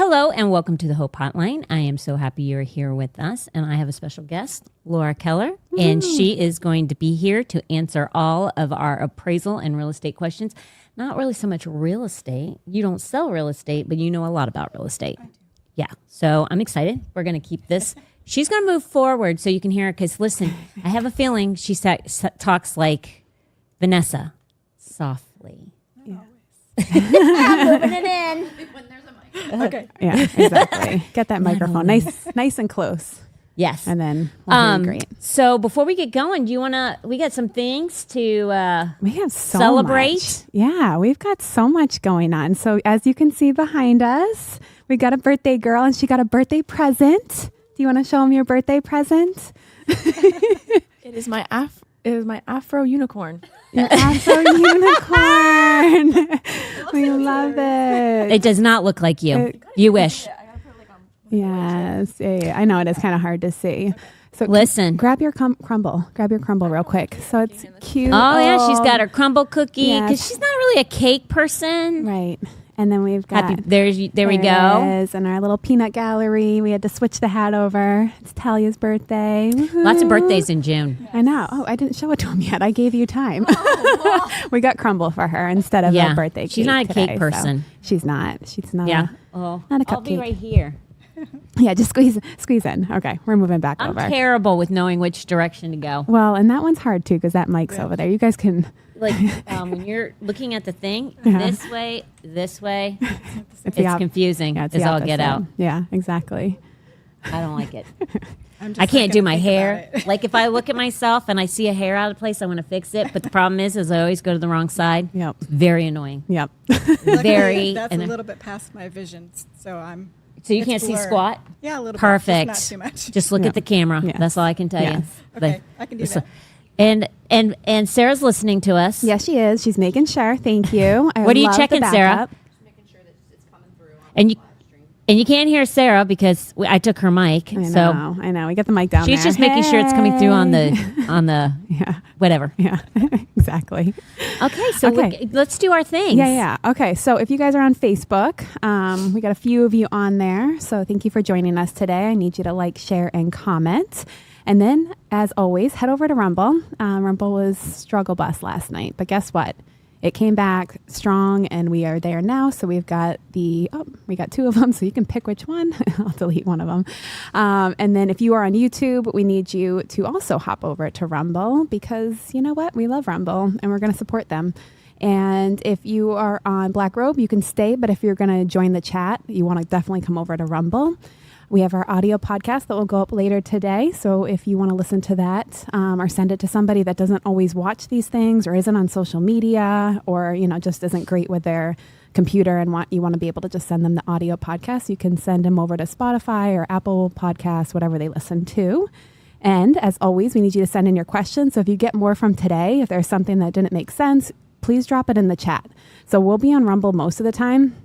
Hello and welcome to the Hope Hotline. I am so happy you're here with us, and I have a special guest, Lora Keller, and she is going to be here to answer all of our appraisal and real estate questions. Not really so much real estate. You don't sell real estate, but you know a lot about real estate. I do. Yeah, so I'm excited. We're going to keep this. She's going to move forward so you can hear her, because listen, I have a feeling she talks like Vanessa, softly. Yeah. I'm moving it in. When there's a mic. Okay. Yeah, exactly. Get that microphone nice and close. Yes. And then we'll be great. So before we get going, do you want to, we got some things to We have so celebrate? much. Yeah, we've got so much going on. So as you can see behind us, we got a birthday girl and she got a birthday present. Do you want to show them your birthday present? It is my Afro unicorn. Your Afro unicorn. We love it. It does not look like you. You wish. Yes. Yeah, I know it is kind of hard to see. So Listen. grab your crumble. Grab your crumble real quick. So it's cute. Oh, yeah, she's got her crumble cookie, because Yes. she's not really a cake person. Right. And then we've got... There we go. It is. And our little peanut gallery. We had to switch the hat over. It's Talia's birthday. Woo-hoo. Lots of birthdays in June. I know. Oh, I didn't show it to him yet. I gave you time. We got crumble for her instead of a birthday cake. She's not a today, cake person. So she's not. She's not. Yeah. Oh, Not a I'll be cupcake. right here. Yeah, just squeeze in. Okay, we're moving back I'm over. terrible with knowing which direction to go. Well, and that one's hard too because that mic's over there. You guys can... Like when you're looking at the thing, Yeah. this way, It's it's confusing. Yeah, it's as the all get out. opposite. Yeah, exactly. I don't like it. I can't do my hair. Like if I look at myself and I see a hair out of place, I want to fix it. But the problem is I always go to the wrong side. Yep. It's very annoying. Yep. Very. That's a little bit past my vision, so I'm. So you it's can't see blurred. squat? Yeah, a little Perfect. bit. Just not too much. Just look Yeah. at the camera. Yes. That's all I can tell Yes. you. Okay, I can do that. And Sarah's listening to us. Yes, she is. She's making sure. Thank you. I What are you love the checking, Sarah? backup. Making sure that it's coming through on And you the live stream. and you can't hear Sarah because I took her mic. I So know. I know. We got the mic down she's there. just making sure it's coming through on the Yeah. whatever. Yeah. Exactly. Okay, so Okay. let's do our things. Yeah. Okay. So if you guys are on Facebook, we got a few of you on there. So thank you for joining us today. I need you to like, share, and comment. And then, as always, head over to Rumble. Rumble was struggle bus last night, but guess what? It came back strong, and we are there now. So we got two of them, so you can pick which one. I'll delete one of them. And then if you are on YouTube, we need you to also hop over to Rumble, because you know what? We love Rumble, and we're going to support them. And if you are on Black Robe, you can stay. But if you're going to join the chat, you want to definitely come over to Rumble. We have our audio podcast that will go up later today. So if you want to listen to that or send it to somebody that doesn't always watch these things or isn't on social media or, just isn't great with their computer and you want to be able to just send them the audio podcast, you can send them over to Spotify or Apple Podcasts, whatever they listen to. And as always, we need you to send in your questions. So if you get more from today, if there's something that didn't make sense, please drop it in the chat. So we'll be on Rumble most of the time.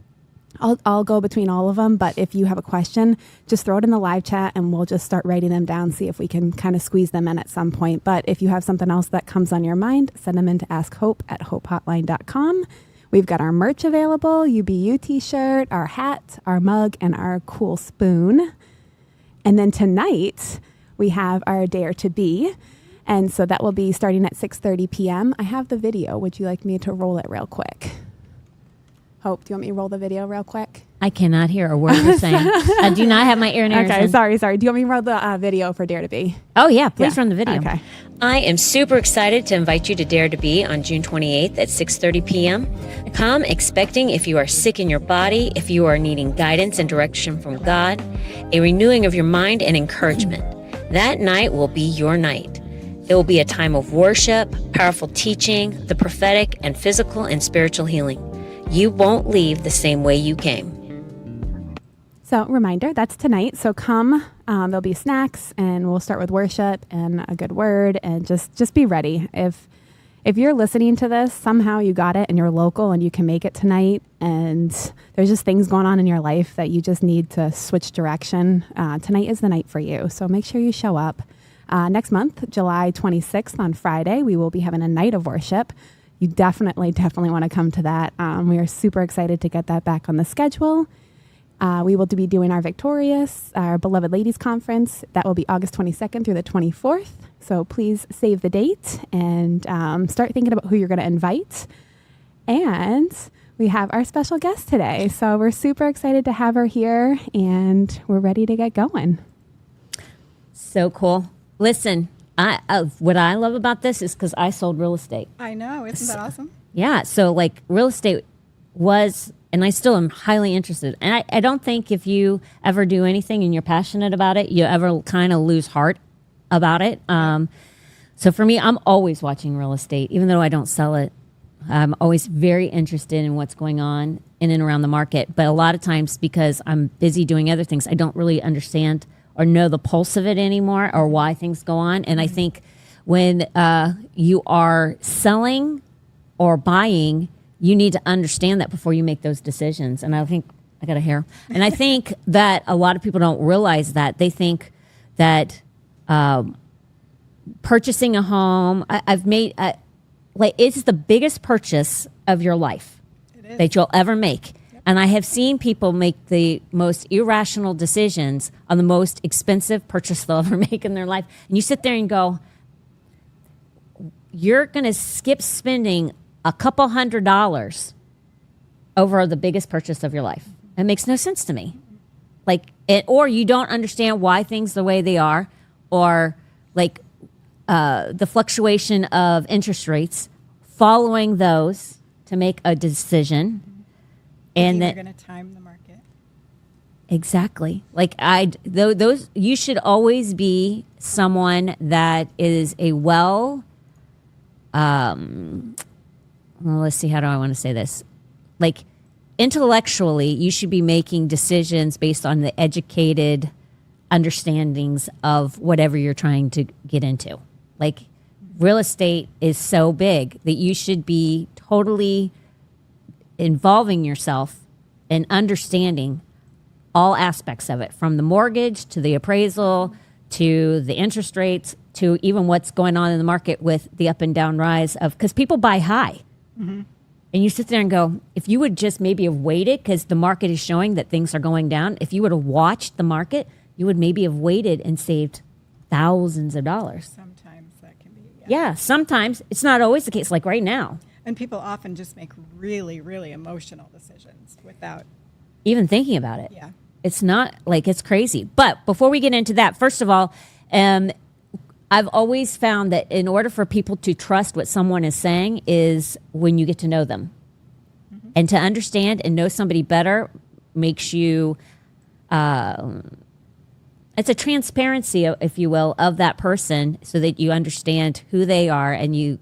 I'll go between all of them, but if you have a question, just throw it in the live chat and we'll just start writing them down, see if we can kind of squeeze them in at some point. But if you have something else that comes on your mind, send them in to askhope@hopehotline.com. We've got our merch available, UBU t-shirt, our hat, our mug, and our cool spoon. And then tonight, we have our Dare to Be. And so that will be starting at 6:30 p.m. I have the video. Would you like me to roll it real quick? Hope, do you want me to roll the video real quick? I cannot hear a word you're saying. I do not have my ear and ears Okay, in. sorry. Do you want me to roll the video for Dare to Be? Oh, yeah. Please Yeah. run the video. Okay. I am super excited to invite you to Dare to Be on June 28th at 6:30 p.m. Come expecting if you are sick in your body, if you are needing guidance and direction from God, a renewing of your mind and encouragement. That night will be your night. It will be a time of worship, powerful teaching, the prophetic, and physical and spiritual healing. You won't leave the same way you came. So reminder, that's tonight. So come, there'll be snacks and we'll start with worship and a good word and just be ready. If you're listening to this, somehow you got it and you're local and you can make it tonight and there's just things going on in your life that you just need to switch direction, tonight is the night for you. So make sure you show up. Next month, July 26th on Friday, we will be having a night of worship. You definitely want to come to that. We are super excited to get that back on the schedule. We will be doing our Victorious, our Beloved Ladies Conference. That will be August 22nd through the 24th. So please save the date and start thinking about who you're going to invite. And we have our special guest today. So we're super excited to have her here, and we're ready to get going. So cool. Listen, what I love about this is because I sold real estate. I know. Isn't that awesome? Yeah. So like real estate was, and I still am highly interested. And I don't think if you ever do anything and you're passionate about it, you ever kind of lose heart about it. So for me, I'm always watching real estate, even though I don't sell it. I'm always very interested in what's going on in and around the market. But a lot of times because I'm busy doing other things, I don't really understand or know the pulse of it anymore or why things go on. And I think when you are selling or buying, you need to understand that before you make those decisions. And I think, I got a hair. And I think that a lot of people don't realize that. They think that purchasing a home, I've made... like it's the biggest purchase of your life that you'll ever make. Yep. And I have seen people make the most irrational decisions on the most expensive purchase they'll ever make in their life. And you sit there and go, you're going to skip spending a couple $100 over the biggest purchase of your life. It makes no sense to me. Like, or you don't understand why things the way they are, or like, the fluctuation of interest rates, following those to make a decision, and then you're going to time the market. Exactly. Like those, you should always be someone that is a well, let's see, how do I want to say this? Like intellectually, you should be making decisions based on the educated understandings of whatever you're trying to get into. Like real estate is so big that you should be totally involving yourself in understanding all aspects of it, from the mortgage to the appraisal to the interest rates to even what's going on in the market with the up and down rise of, because people buy high. Mm-hmm. And you sit there and go, if you would just maybe have waited, because the market is showing that things are going down, if you would have watched the market, you would maybe have waited and saved thousands of dollars. Sometimes that can be. Yeah, sometimes. It's not always the case, like right now. And people often just make really, really emotional decisions without even thinking about it. Yeah. It's not like, it's crazy. But before we get into that, first of all, I've always found that in order for people to trust what someone is saying is when you get to know them. Mm-hmm. And to understand and know somebody better makes you, it's a transparency, if you will, of that person, so that you understand who they are. And a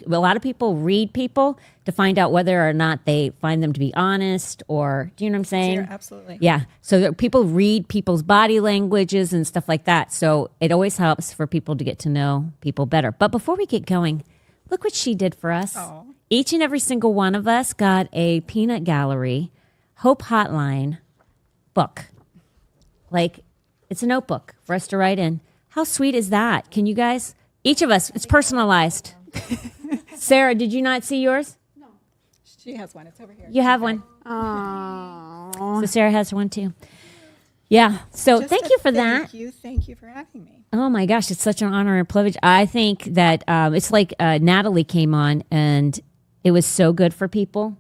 lot of people read people to find out whether or not they find them to be honest, or, do you know what I'm saying? Absolutely. Yeah. So people read people's body languages and stuff like that. So it always helps for people to get to know people better. But before we get going, look what she did for us. Oh. Each and every single one of us got a Peanut Gallery Hope Hotline book. Like, it's a notebook for us to write in. How sweet is that? Can you guys? Each of us, it's personalized. Sarah, did you not see yours? No. She has one. It's over here. You have one. Aww. So Sarah has one too. Yeah. So Just thank you for that. Thank you for having me. Oh my gosh, it's such an honor and privilege. I think that it's like Natalie came on and it was so good for people.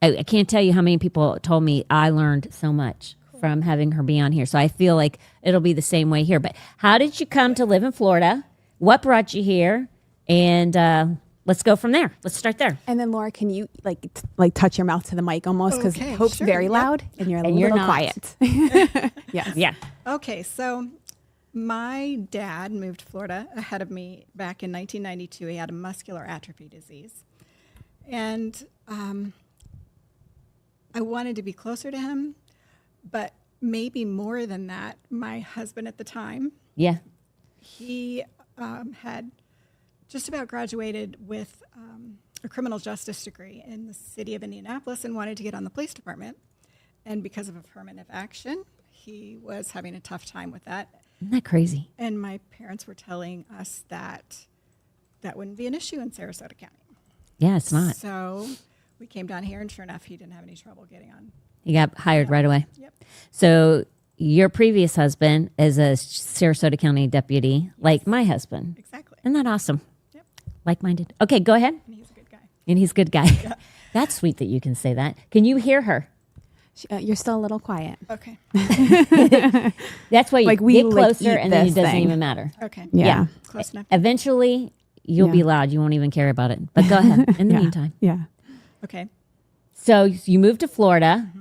I can't tell you how many people told me I learned so much from having her be on here. So I feel like it'll be the same way here. But how did you come to live in Florida? What brought you here? And let's go from there. Let's start there. And then Laura, can you like touch your mouth to the mic almost, because Okay, Hope's sure, very yep. loud and you're a And you're little not. quiet. Yes. Yeah. Okay, so my dad moved to Florida ahead of me back in 1992. He had a muscular atrophy disease. And I wanted to be closer to him, but maybe more than that, my husband at the time, Yeah. he had just about graduated with a criminal justice degree in the city of Indianapolis and wanted to get on the police department. And because of affirmative action, he was having a tough time with that. Isn't that crazy? And my parents were telling us that that wouldn't be an issue in Sarasota County. Yeah, it's not. So we came down here, and sure enough, he didn't have any trouble getting on. You got hired right away. Yep. So your previous husband is a Sarasota County deputy, like my husband. Exactly. Isn't that awesome? Yep. Like-minded. Okay, go ahead. And he's a good guy. And he's a good guy. That's sweet that you can say that. Can you hear her? You're still a little quiet. Okay. That's why you Like, we, get like, closer eat and then it this doesn't thing. even matter. Okay. Yeah. Close enough. Eventually, you'll Yeah. be loud. You won't even care about it. But go ahead. In the Yeah. meantime. Yeah. Okay. So you moved to Florida.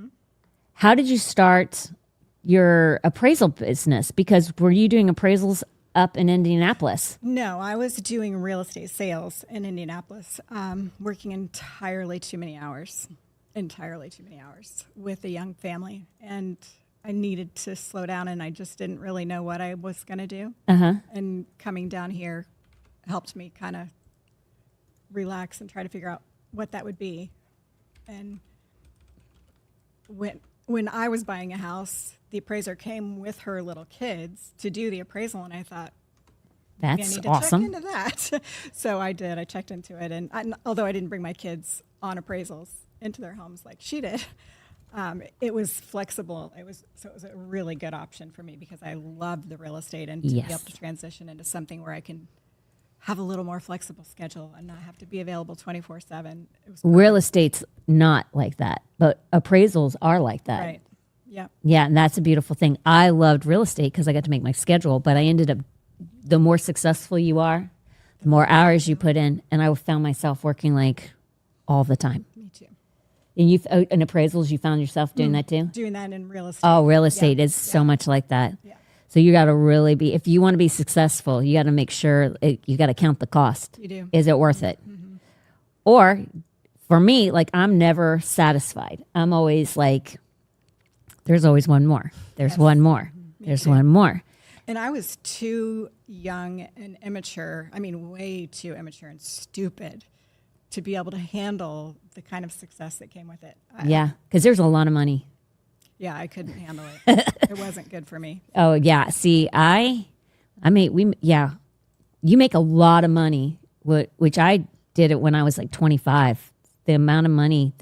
How did you start your appraisal business? Because were you doing appraisals up in Indianapolis? No, I was doing real estate sales in Indianapolis, working entirely too many hours with a young family. And I needed to slow down, and I just didn't really know what I was going to do. Uh-huh. And coming down here helped me kind of relax and try to figure out what that would be. And when I was buying a house, the appraiser came with her little kids to do the appraisal, and I thought, maybe I That's need to awesome. check into that. So I did. I checked into it, and although I didn't bring my kids on appraisals into their homes like she did, it was flexible. It was a really good option for me because I love the real estate, and to be able Yes. to transition into something where I can have a little more flexible schedule and not have to be available 24/7. It was Real estate's not like that, but appraisals are like that. right. Yeah. Yeah, and that's a beautiful thing. I loved real estate because I got to make my schedule, but I ended up, the more successful you are, the more hours you put in, and I found myself working like all the time. Me too. And in appraisals, you found yourself doing that too? Doing that in real estate. Oh, real estate Yeah. is so much like that. Yeah. So you got to really be, if you want to be successful, you got to make sure you got to count the cost. You do. Is it worth it? Or for me, like I'm never satisfied. I'm always like, there's always one more. There's one more. There's too. one more. And I was too young and immature, I mean, way too immature and stupid to be able to handle the kind of success that came with it. Yeah, because there's a lot of money. Yeah, I couldn't handle it. It wasn't good for me. Oh yeah. See, you make a lot of money, which I did it when I was like 25. The amount of money,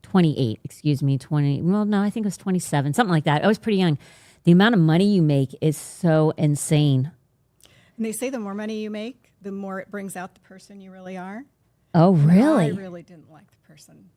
28, excuse me, 20. Well, no, I think it was 27, something like that. I was pretty young. The amount of money you make is so insane. And they say the more money you make, the more it brings out the person you really are. Oh, I really? really didn't like the person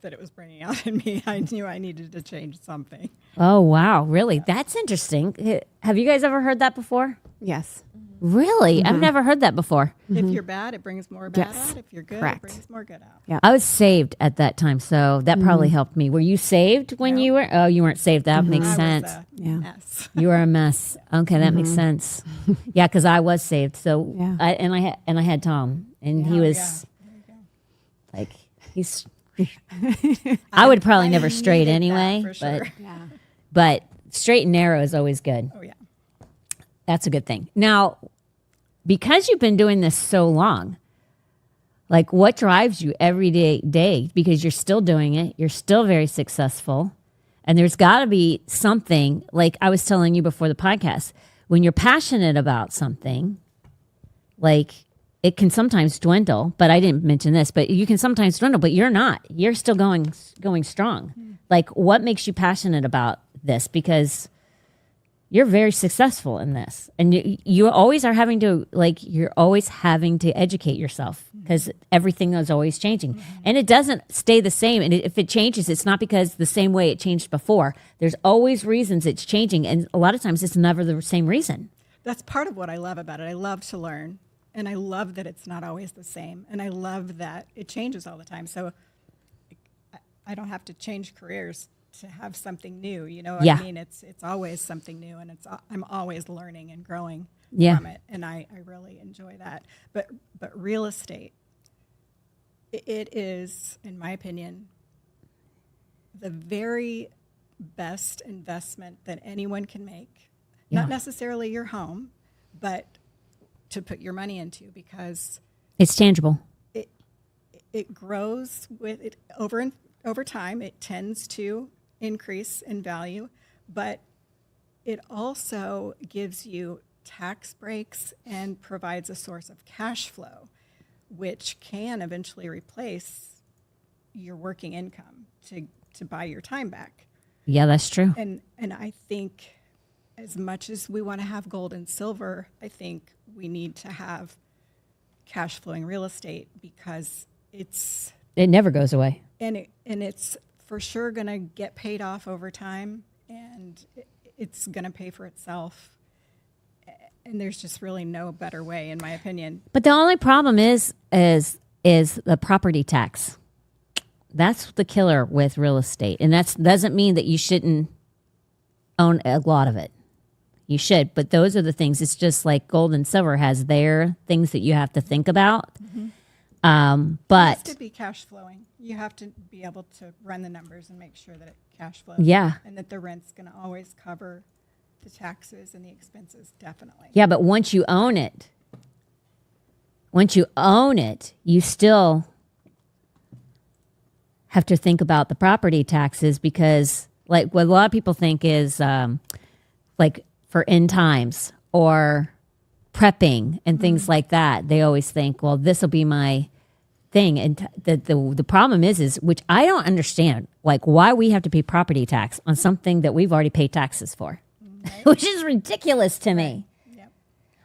that it was bringing out in me. I knew I needed to change something. Oh, wow. Really? That's interesting. Have you guys ever heard that before? Yes. Really? I've never heard that before. If you're bad, it brings more bad Yes. out. If you're good, Correct. it brings more good out. Yeah. I was saved at that time, so that probably helped me. Were you saved when you were? Oh, you weren't saved. That makes I sense. was a Yeah. mess. You were a mess. Okay, that makes sense. Yeah, because I was saved. So Yeah. I had Tom, and he Oh, was yeah. There you go. like he's. I would probably I never straight needed that anyway, for sure. but straight and narrow is always good. Oh yeah. That's a good thing. Now, because you've been doing this so long, like what drives you every day? Because you're still doing it, you're still very successful, and there's got to be something. Like I was telling you before the podcast, when you're passionate about something, like it can sometimes dwindle. But I didn't mention this, but you can sometimes dwindle. But you're not. You're still going strong. Like what makes you passionate about this? Because you're very successful in this, and you always are having to you're always having to educate yourself because everything is always changing, and it doesn't stay the same. And if it changes, it's not because the same way it changed before. There's always reasons it's changing, and a lot of times it's never the same reason. That's part of what I love about it. I love to learn, and I love that it's not always the same, and I love that it changes all the time. So I don't have to change careers to have something new. You know what Yeah. I mean? It's always something new, and I'm always learning and growing Yeah. from it, and I really enjoy that. But real estate, it is, in my opinion, the very best investment that anyone can make. Yeah. Not necessarily your home, but to put your money into, because It's tangible. it grows with it over time. It tends to increase in value, but it also gives you tax breaks and provides a source of cash flow, which can eventually replace your working income to buy your time back. Yeah, that's true. And I think as much as we want to have gold and silver, I think we need to have cash flowing real estate because It never goes away. and it's for sure going to get paid off over time, and it's going to pay for itself. And there's just really no better way, in my opinion. But the only problem is the property tax. That's the killer with real estate. And that doesn't mean that you shouldn't own a lot of it. You should, but those are the things. It's just like gold and silver has their things that you have to think about. It But has to be cash flowing. You have to be able to run the numbers and make sure that it cash flows. Yeah. And that the rent's going to always cover the taxes and the expenses, definitely. yeah, but once you own it, you still have to think about the property taxes because, like, what a lot of people think is like for end times or prepping and things like that. They always think, well, this will be my thing. And the problem is which I don't understand, like why we have to pay property tax on something that we've already paid taxes for, which is ridiculous to me. Yep.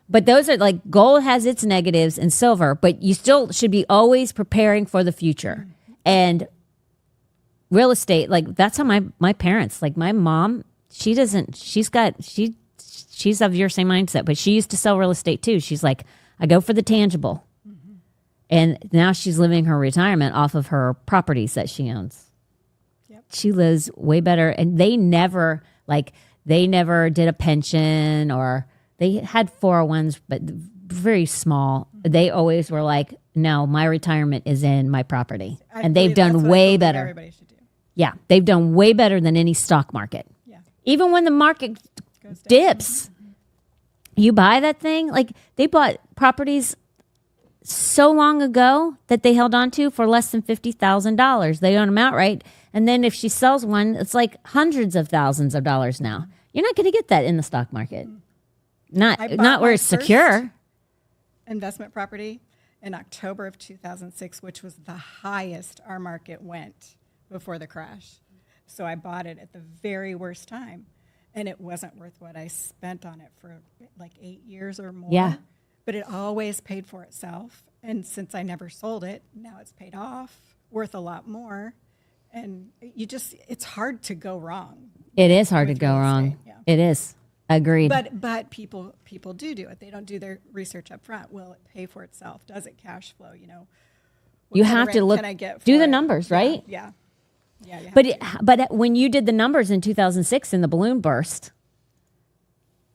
But those are like gold has its negatives and silver, but you still should be always preparing for the future. And real estate, like that's how my parents, like my mom, she's of your same mindset, but she used to sell real estate too. She's like, I go for the tangible. And now she's living her retirement off of her properties that she owns. Yep. She lives way better. And they never did a pension, or they had 401s, but very small. They always were like, no, my retirement is in my property. I And they've believe that's done what I way believe better. Everybody should do. Yeah, they've done way better than any stock market. Yeah. Even when the market Goes down. dips, you buy that thing. Like they bought properties so long ago that they held on to for less than $50,000. They own them outright. And then if she sells one, it's like hundreds of thousands of dollars now. You're not going to get that in the stock market. I bought Not where my it's first secure. investment property in October of 2006, which was the highest our market went before the crash. So I bought it at the very worst time, and it wasn't worth what I spent on it for like 8 years or more. Yeah. But it always paid for itself. And since I never sold it, now it's paid off, worth a lot more. And it's hard to go wrong. It is hard to with go real wrong. estate, yeah. It is. Agreed. But people do it. They don't do their research up front. Will it pay for itself? Does it cash flow? What you kind of have to rent look, can I get do for the it? numbers, right? Yeah. You have But to. but when you did the numbers in 2006 in the balloon burst,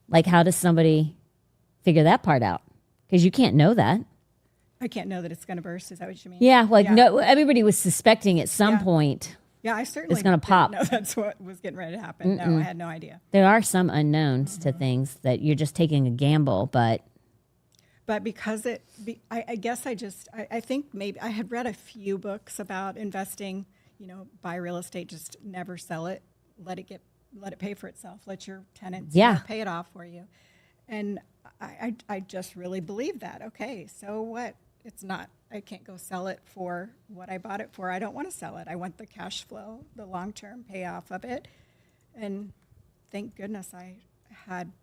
like how does somebody figure that part out? Because you can't know that. I can't know that it's going to burst. Is that what you mean? Yeah, like no, everybody was suspecting at some Yeah. point. Yeah, I certainly It's gonna didn't pop. know that's what was getting ready to happen. No, I had no idea. There are some unknowns to things that you're just taking a gamble, but But because I guess I think maybe I had read a few books about investing. Buy real estate, just never sell it. Let it pay for itself. Let your tenants pay it off for you. And I just really believe that. Okay, so what? It's not, I can't go sell it for what I bought it for. I don't want to sell it. I want the cash flow, the long-term payoff of it. And thank goodness I had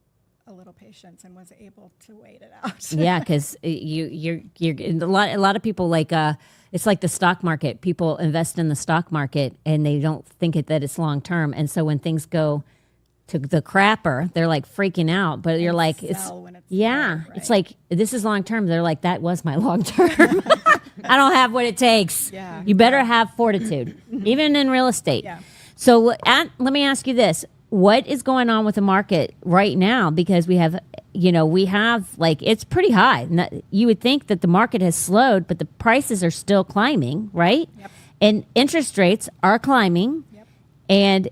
a little patience and was able to wait it out. yeah, because you're a lot of people like it's like the stock market. People invest in the stock market and they don't think that it's long term, and so when things go to the crapper, they're like freaking out. But you're like, sell when it's yeah, low, right? it's like this is long term. They're like, that was my long term. I don't have what it takes. Yeah. You better have fortitude, even in real estate. Yeah. So let me ask you this. What is going on with the market right now? Because we have like, it's pretty high. You would think that the market has slowed, but the prices are still climbing, right? Yep. And interest rates are climbing. Yep. And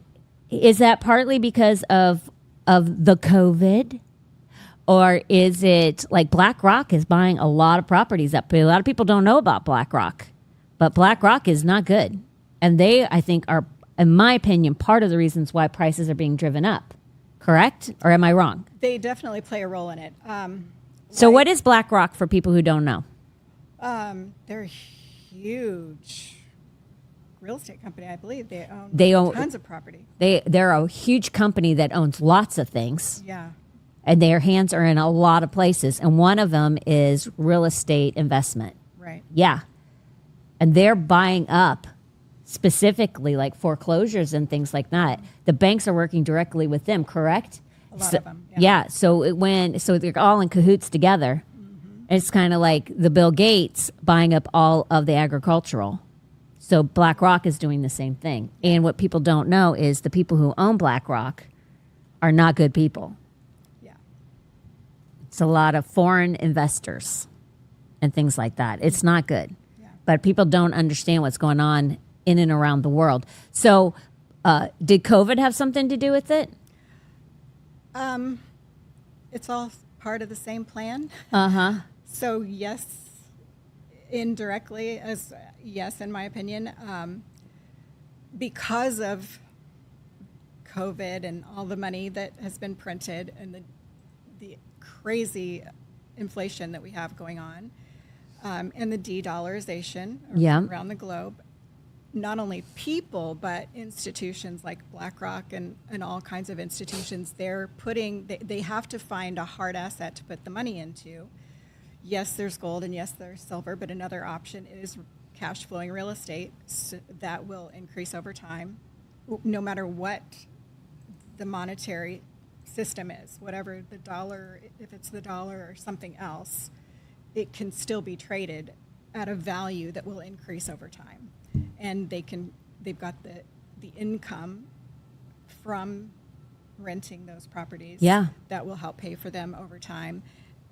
is that partly because of the COVID? Or is it like BlackRock is buying a lot of properties up? A lot of people don't know about BlackRock, but BlackRock is not good. And they, I think, are, in my opinion, part of the reasons why prices are being driven up. Correct? Or am I wrong? They definitely play a role in it. So what is BlackRock for people who don't know? They're huge. real estate company, I believe. They own tons of property. They're a huge company that owns lots of things, Yeah. and their hands are in a lot of places. And one of them is real estate investment. Right. Yeah. And they're buying up specifically like foreclosures and things like that. The banks are working directly with them, correct? A lot So- of them. Yeah. So they're all in cahoots together. It's kind of like the Bill Gates buying up all of the agricultural. So BlackRock is doing the same thing. And what people don't know is the people who own BlackRock are not good people. Yeah. It's a lot of foreign investors and things like that. It's not good. Yeah. But people don't understand what's going on in and around the world. So did COVID have something to do with it? It's all part of the same plan. Uh-huh. So yes, indirectly, as yes, in my opinion, because of COVID and all the money that has been printed and the crazy inflation that we have going on, and the de-dollarization Yeah. around the globe, not only people, but institutions like BlackRock and all kinds of institutions, they have to find a hard asset to put the money into. Yes, there's gold and yes, there's silver, but another option is cash flowing real estate that will increase over time, no matter what the monetary system is, whatever the dollar, if it's the dollar or something else, it can still be traded at a value that will increase over time. And they've got the income from renting those properties that will help pay for them over time.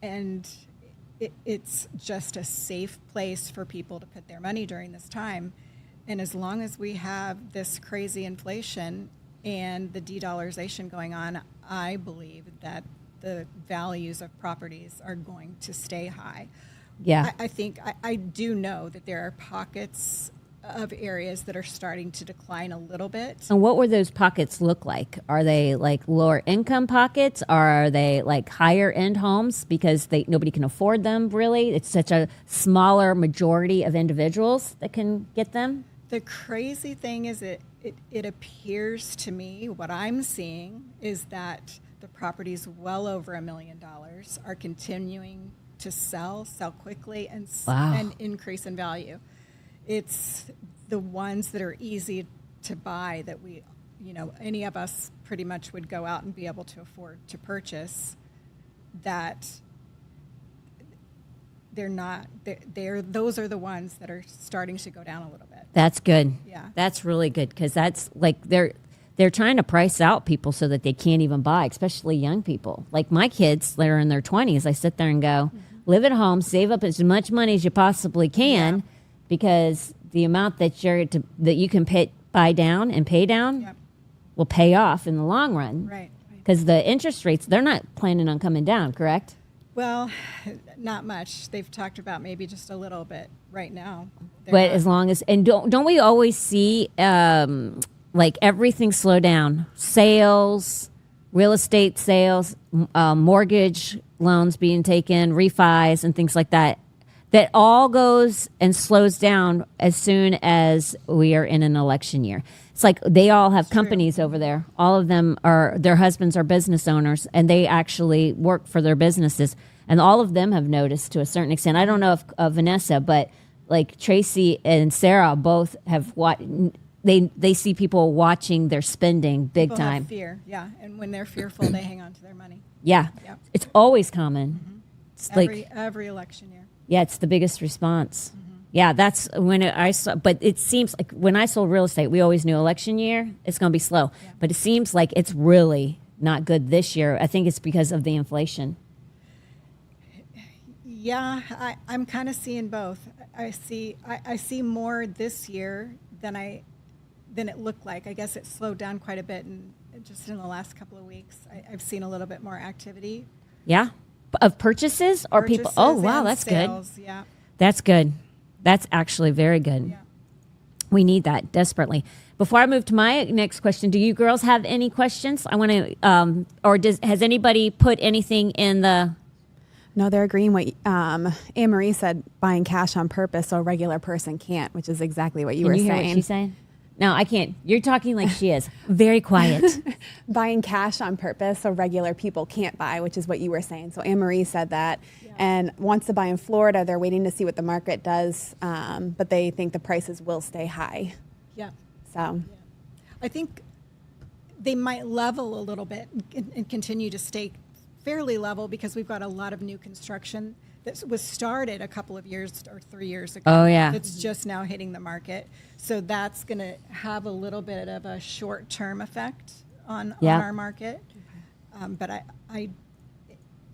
And it's just a safe place for people to put their money during this time. And as long as we have this crazy inflation and the de-dollarization going on, I believe that the values of properties are going to stay high. Yeah. I think I do know that there are pockets of areas that are starting to decline a little bit. And what would those pockets look like? Are they like lower income pockets? Or are they like higher end homes because nobody can afford them really? It's such a smaller majority of individuals that can get them? The crazy thing is it appears to me, what I'm seeing is that the properties well over $1 million are continuing to sell quickly and increase in value. It's the ones that are easy to buy that any of us pretty much would go out and be able to afford to purchase, that those are the ones that are starting to go down a little bit. That's good. Yeah. That's really good because that's like they're trying to price out people so that they can't even buy, especially young people. Like my kids that are in their 20s, I sit there and go, live at home, save up as much money as you possibly can, because the amount that you can buy down and pay down will pay off in the long run. Right. Because the interest rates, they're not planning on coming down, correct? Well, not much. They've talked about maybe just a little bit right now. But as long as, and don't we always see like everything slow down? Sales, real estate sales, mortgage loans being taken, refis and things like that. That all goes and slows down as soon as we are in an election year. It's like they all have companies over there. All of them their husbands are business owners, and they actually work for their businesses. And all of them have noticed to a certain extent. I don't know if Vanessa, but like Tracy and Sarah both have they see people watching their spending big People time. have fear, yeah. And when they're fearful, they hang on to their money. Yeah. Yep. It's always common. It's Every election year. Yeah, it's the biggest response. Yeah, that's when I saw. But it seems like when I sold real estate, we always knew election year it's going to be slow. Yeah. But it seems like it's really not good this year. I think it's because of the inflation. Yeah, I'm kind of seeing both. I see more this year than it looked like. I guess it slowed down quite a bit, and just in the last couple of weeks, I've seen a little bit more activity. Yeah, of purchases or people. Oh, wow, and that's sales, good. Yeah. That's good. That's actually very good. Yeah. We need that desperately. Before I move to my next question, do you girls have any questions? I want to, has anybody put anything in the? No, they're agreeing what Anne Marie said, buying cash on purpose so a regular person can't, which is exactly what you were Can you hear saying. what she's saying? No, I can't. You're talking like she is. Very quiet. Buying cash on purpose so regular people can't buy, which is what you were saying. So Anne Marie said that, and wants to buy in Florida. They're waiting to see what the market does, but they think the prices will stay high. Yeah. So I think they might level a little bit and continue to stay fairly level because we've got a lot of new construction that was started a couple of years or 3 years ago. Oh, yeah. It's just now hitting the market. So that's going to have a little bit of a short-term effect on our market. But I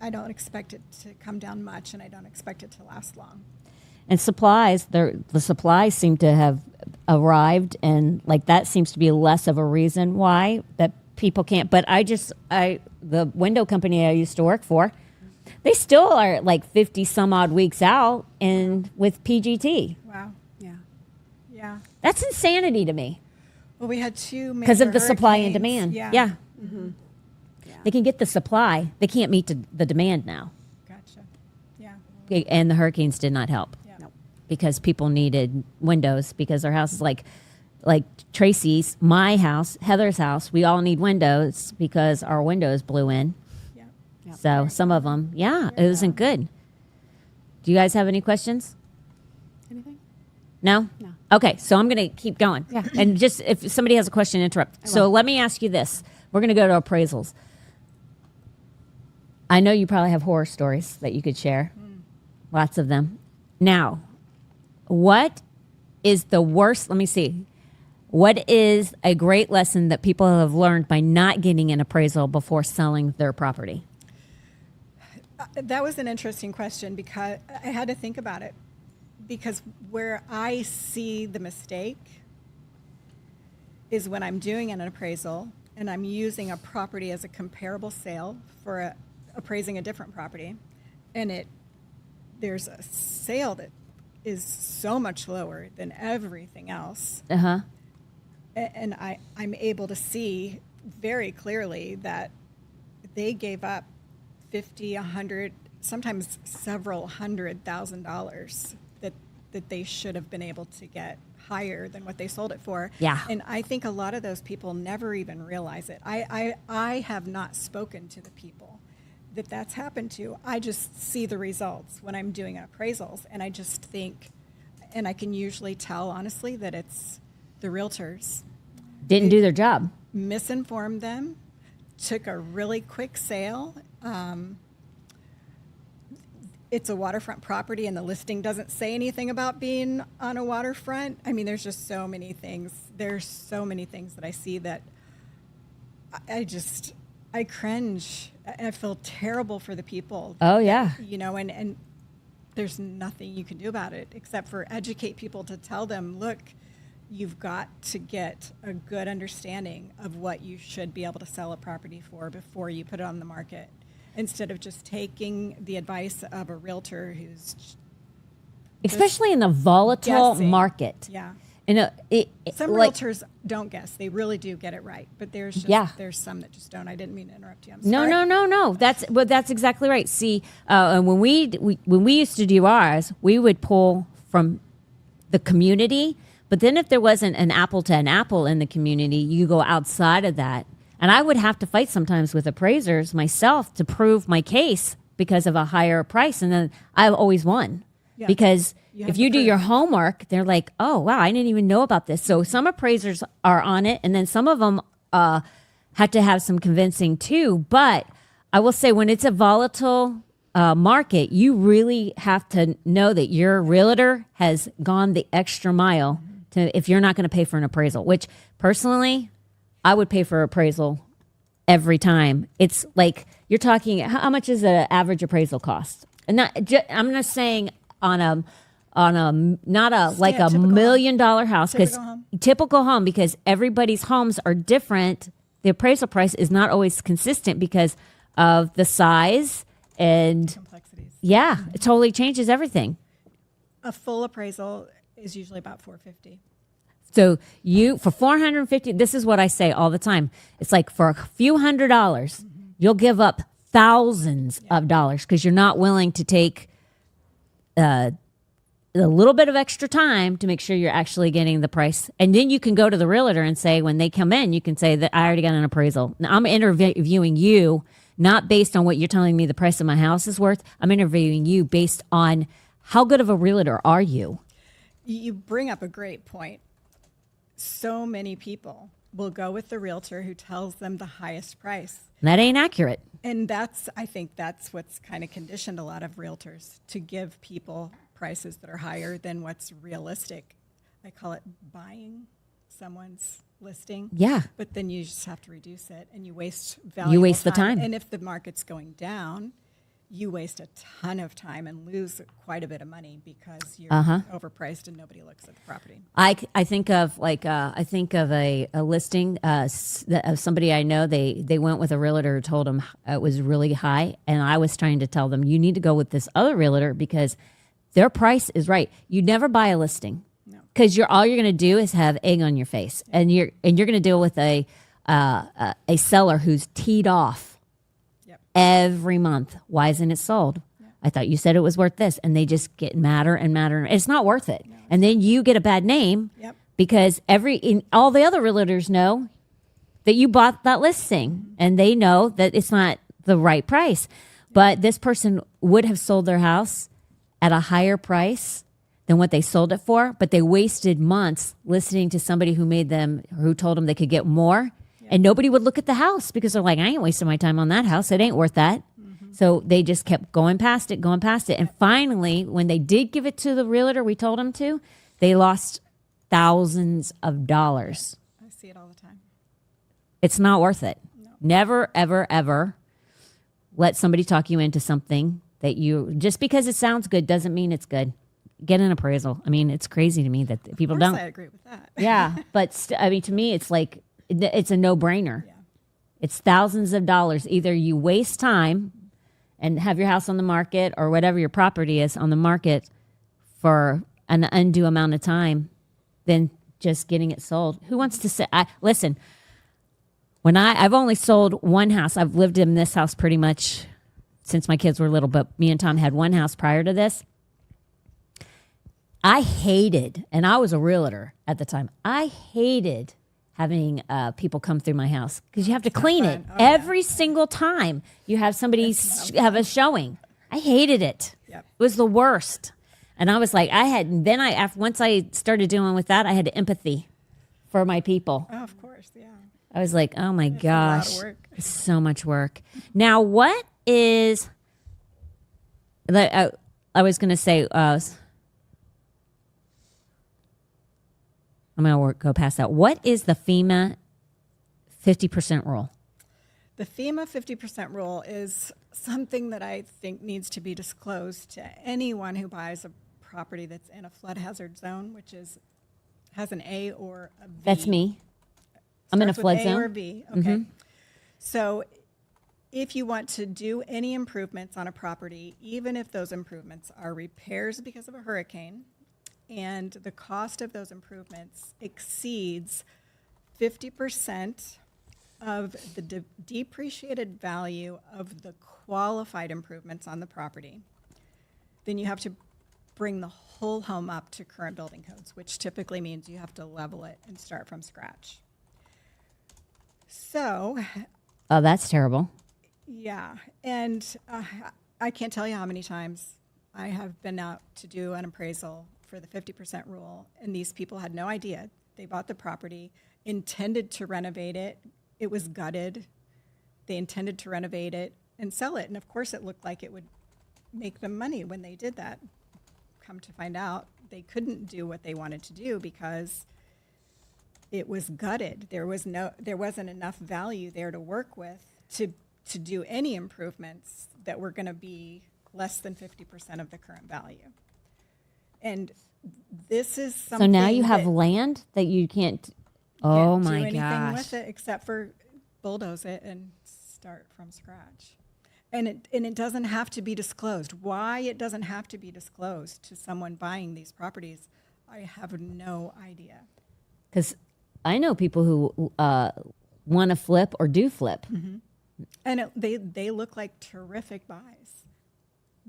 don't expect it to come down much, and I don't expect it to last long. And supplies, the supplies seem to have arrived, and like that seems to be less of a reason why that people can't. But the window company I used to work for, they still are like 50 some odd weeks out and with PGT. Wow. yeah. Yeah. That's insanity to me Well, we had two because of the major supply and hurricanes. demand. Yeah. Mm-hmm. They can get the supply. They can't meet the demand now. Gotcha. Yeah. And the hurricanes did not help. Yeah. Nope. Because people needed windows because their houses like Tracy's, my house, Heather's house, we all need windows because our windows blew in. Yeah. Yep. So some of them, it wasn't good. Do you guys have any questions? Anything? No? No. Okay, so I'm going to keep going. Yeah. And just if somebody has a question, interrupt. So let me ask you this. We're going to go to appraisals. I know you probably have horror stories that you could share. Lots of them. Now, what is the worst? Let me see. What is a great lesson that people have learned by not getting an appraisal before selling their property? That was an interesting question because I had to think about it. Because where I see the mistake is when I'm doing an appraisal and I'm using a property as a comparable sale for appraising a different property, and there's a sale that is so much lower than everything else. Uh-huh. And I'm able to see very clearly that they gave up 50, 100, sometimes several $100,000 that they should have been able to get higher than what they sold it for. Yeah. And I think a lot of those people never even realize it. I have not spoken to the people that's happened to. I just see the results when I'm doing appraisals, and I just think, and I can usually tell honestly that it's the realtors Didn't do their job. misinformed them, took a really quick sale. It's a waterfront property, and the listing doesn't say anything about being on a waterfront. I mean, there's just so many things. There's so many things that I see that I cringe. I feel terrible for the people. Oh, yeah. And there's nothing you can do about it except for educate people to tell them, look, you've got to get a good understanding of what you should be able to sell a property for before you put it on the market, instead of just taking the advice of a realtor who's Especially in a volatile guessing. market. Yeah. And Some like, realtors don't guess. They really do get it right. But there's some that just don't. I didn't mean to interrupt you. I'm sorry. No. That's exactly right. See, when we used to do ours, we would pull from the community. But then if there wasn't an apple to an apple in the community, you go outside of that. And I would have to fight sometimes with appraisers myself to prove my case because of a higher price. And then I've always won. Yeah. Because You if have you the do your proof. homework, they're like, oh, wow, I didn't even know about this. So some appraisers are on it. And then some of them had to have some convincing too. But I will say when it's a volatile market, you really have to know that your realtor has gone the extra mile if you're not going to pay for an appraisal, which personally, I would pay for appraisal every time. It's like you're talking, how much is an average appraisal cost? And I'm not saying on a not a like a typical $1 million house, because Typical home. typical home, because everybody's homes are different. The appraisal price is not always consistent because of the size and Complexities. it totally changes everything. A full appraisal is usually about $450. So for $450, this is what I say all the time. It's like for a few $100s, you'll give up thousands of dollars because you're not willing to take a little bit of extra time to make sure you're actually getting the price. And then you can go to the realtor and say, when they come in, you can say that I already got an appraisal. Now, I'm interviewing you, not based on what you're telling me the price of my house is worth. I'm interviewing you based on how good of a realtor are you? You bring up a great point. So many people will go with the realtor who tells them the highest price. That ain't accurate. And I think that's what's kind of conditioned a lot of realtors to give people prices that are higher than what's realistic. I call it buying someone's listing. Yeah. But then you just have to reduce it and you waste valuable You waste the time. And if the market's going down, you waste a ton of time and lose quite a bit of money because you're overpriced and nobody looks at the property. I think of a listing of somebody I know. They went with a realtor who told them it was really high, and I was trying to tell them you need to go with this other realtor because their price is right. You never buy a listing because all you're going to do is have egg on your face, and you're going to deal with a seller who's teed off every month. Why isn't it sold? I thought you said it was worth this. And they just get madder and madder. It's not worth it. No. And then you get a bad name because all the other realtors know that you bought that listing and they know that it's not the right price. But this person would have sold their house at a higher price than what they sold it for. But they wasted months listening to somebody who told them they could get more. And nobody would look at the house because they're like, I ain't wasting my time on that house. It ain't worth that. So they just kept going past it. And finally, when they did give it to the realtor we told them to, they lost thousands of dollars. I see it all the time. It's not worth it. No. Never, ever, ever let somebody talk you into something that just because it sounds good doesn't mean it's good. Get an appraisal. I mean, it's crazy to me that people don't. I agree with that. Yeah. But to me, it's like, it's a no-brainer. Yeah. It's thousands of dollars. Either you waste time and have your house on the market or whatever your property is on the market for an undue amount of time than just getting it sold. Who wants to say, listen, I've only sold one house. I've lived in this house pretty much since my kids were little, but me and Tom had one house prior to this. I hated, and I was a realtor at the time, I hated having people come through my house because you have to clean it every single time you have somebody have a showing. I hated it. Yep. It was the worst. And I was like, once I started dealing with that, I had empathy for my people. Oh, of course, yeah. I was like, oh my gosh, a lot of work. It's so much work. Now, what is, I was going to say, I'm going to go past that. What is the FEMA 50% rule? The FEMA 50% rule is something that I think needs to be disclosed to anyone who buys a property that's in a flood hazard zone, which has an A or a B. That's me. I'm in a flood zone. A or B. Okay. Mm-hmm. So if you want to do any improvements on a property, even if those improvements are repairs because of a hurricane, and the cost of those improvements exceeds 50% of the depreciated value of the qualified improvements on the property, then you have to bring the whole home up to current building codes, which typically means you have to level it and start from scratch. So... Oh, that's terrible. Yeah, and I can't tell you how many times I have been out to do an appraisal for the 50% rule, and these people had no idea. They bought the property, intended to renovate it. It was gutted. They intended to renovate it and sell it, and of course it looked like it would make them money when they did that. Come to find out, they couldn't do what they wanted to do because it was gutted. There wasn't enough value there to work with to do any improvements that were going to be less than 50% of the current value. And this is something. So now you have land that you can't. Oh my gosh! Do anything with it except for bulldoze it and start from scratch. And it doesn't have to be disclosed. Why it doesn't have to be disclosed to someone buying these properties, I have no idea. Because I know people who want to flip or do flip, And they look like terrific buys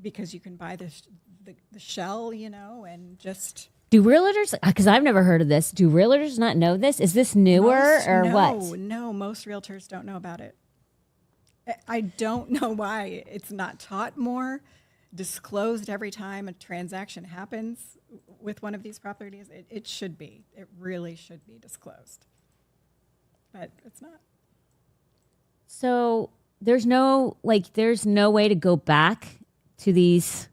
because you can buy the shell, and just. Do realtors, because I've never heard of this, do realtors not know this? Is this newer or what? No, most realtors don't know about it. I don't know why it's not taught more, disclosed every time a transaction happens with one of these properties. It should be. It really should be disclosed. But it's not. So there's no way to go back to these.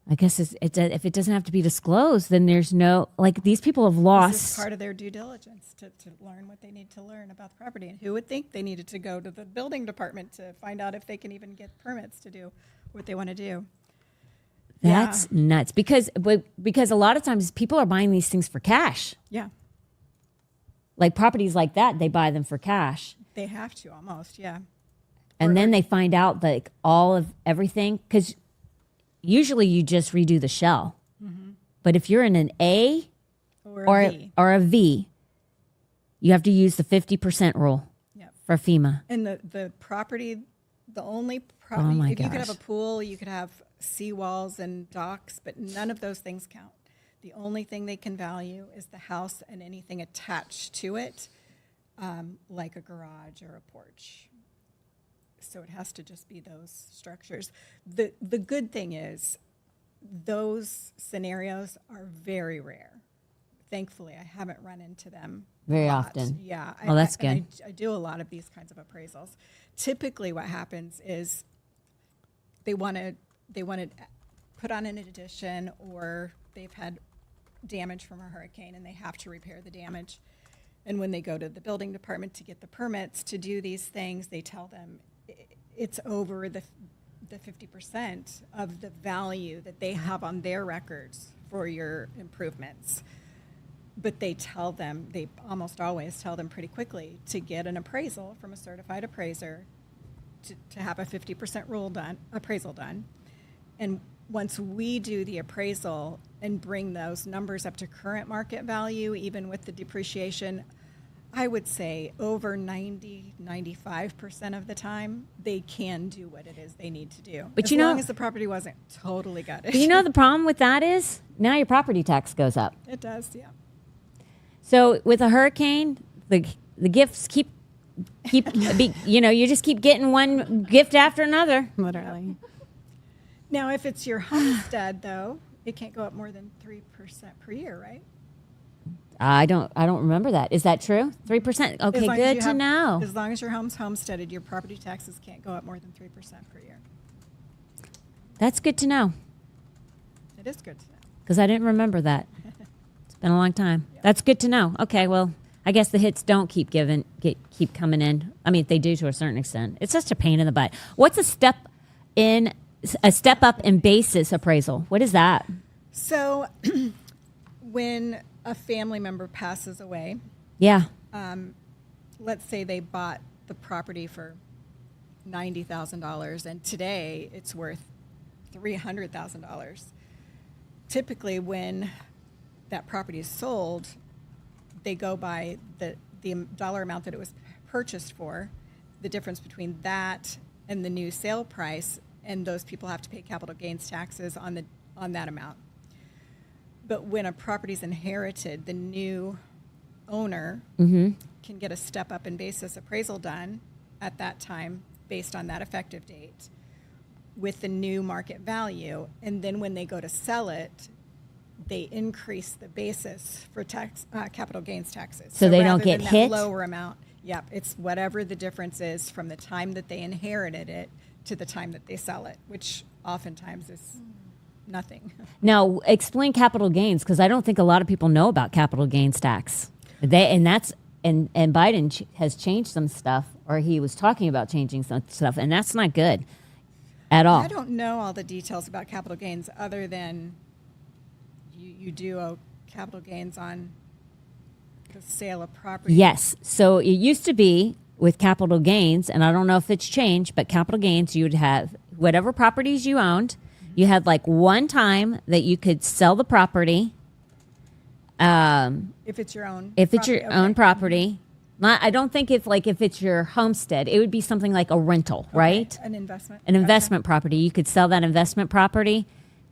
I guess if it doesn't have to be disclosed, then there's no, these people have lost. This is part of their due diligence to learn what they need to learn about the property. And who would think they needed to go to the building department to find out if they can even get permits to do what they want to do? That's nuts because a lot of times people are buying these things for cash. Yeah. Like properties like that, they buy them for cash. They have to almost, yeah. And then they find out all of everything because usually you just redo the shell. Mm-hmm. But if you're in an A or a V, you have to use the 50% rule for FEMA. And the property, the only property, if you could have a pool, you could have seawalls and docks, but none of those things count. The only thing they can value is the house and anything attached to it, like a garage or a porch. So it has to just be those structures. The good thing is those scenarios are very rare. Thankfully, I haven't run into them very a lot. often. Yeah. Oh, that's good. I do a lot of these kinds of appraisals. Typically what happens is they want to put on an addition, or they've had damage from a hurricane and they have to repair the damage. And when they go to the building department to get the permits to do these things, they tell them it's over the 50% of the value that they have on their records for your improvements. But they almost always tell them pretty quickly to get an appraisal from a certified appraiser to have a 50% appraisal done. And once we do the appraisal and bring those numbers up to current market value, even with the depreciation, I would say over 95% of the time, they can do what it is they need to do. But as long as the property wasn't totally gutted. But the problem with that is now your property tax goes up. It does, yeah. So with a hurricane, the gifts keep you just keep getting one gift after another. Literally. Now, if it's your homestead, though, it can't go up more than 3% per year, right? I don't remember that. Is that true? 3%? Okay, good to know. As long as your home's homesteaded, your property taxes can't go up more than 3% per year. That's good to know. It is good to know. Because I didn't remember that. It's been a long time. Yeah. That's good to know. Okay, well, I guess the hits don't keep coming in. I mean, they do to a certain extent. It's just a pain in the butt. What's a step up in basis appraisal? What is that? So when a family member passes away, let's say they bought the property for $90,000 and today it's worth $300,000. Typically when that property is sold, they go by the dollar amount that it was purchased for, the difference between that and the new sale price, and those people have to pay capital gains taxes on that amount. But when a property is inherited, the new owner can get a step up in basis appraisal done at that time based on that effective date with the new market value. And then when they go to sell it, they increase the basis for capital gains taxes. So they don't get hit? Lower amount. Yep. It's whatever the difference is from the time that they inherited it to the time that they sell it, which oftentimes is nothing. Now, explain capital gains, because I don't think a lot of people know about capital gains tax. And Biden has changed some stuff, or he was talking about changing some stuff, and that's not good at all. I don't know all the details about capital gains other than you do owe capital gains on the sale of property. Yes. So it used to be with capital gains, and I don't know if it's changed, but capital gains, you'd have whatever properties you owned. You had like one time that you could sell the property. If it's your own. If it's your own property, I don't think it's like if it's your homestead, it would be something like a rental, right? An investment. An investment property. You could sell that investment property,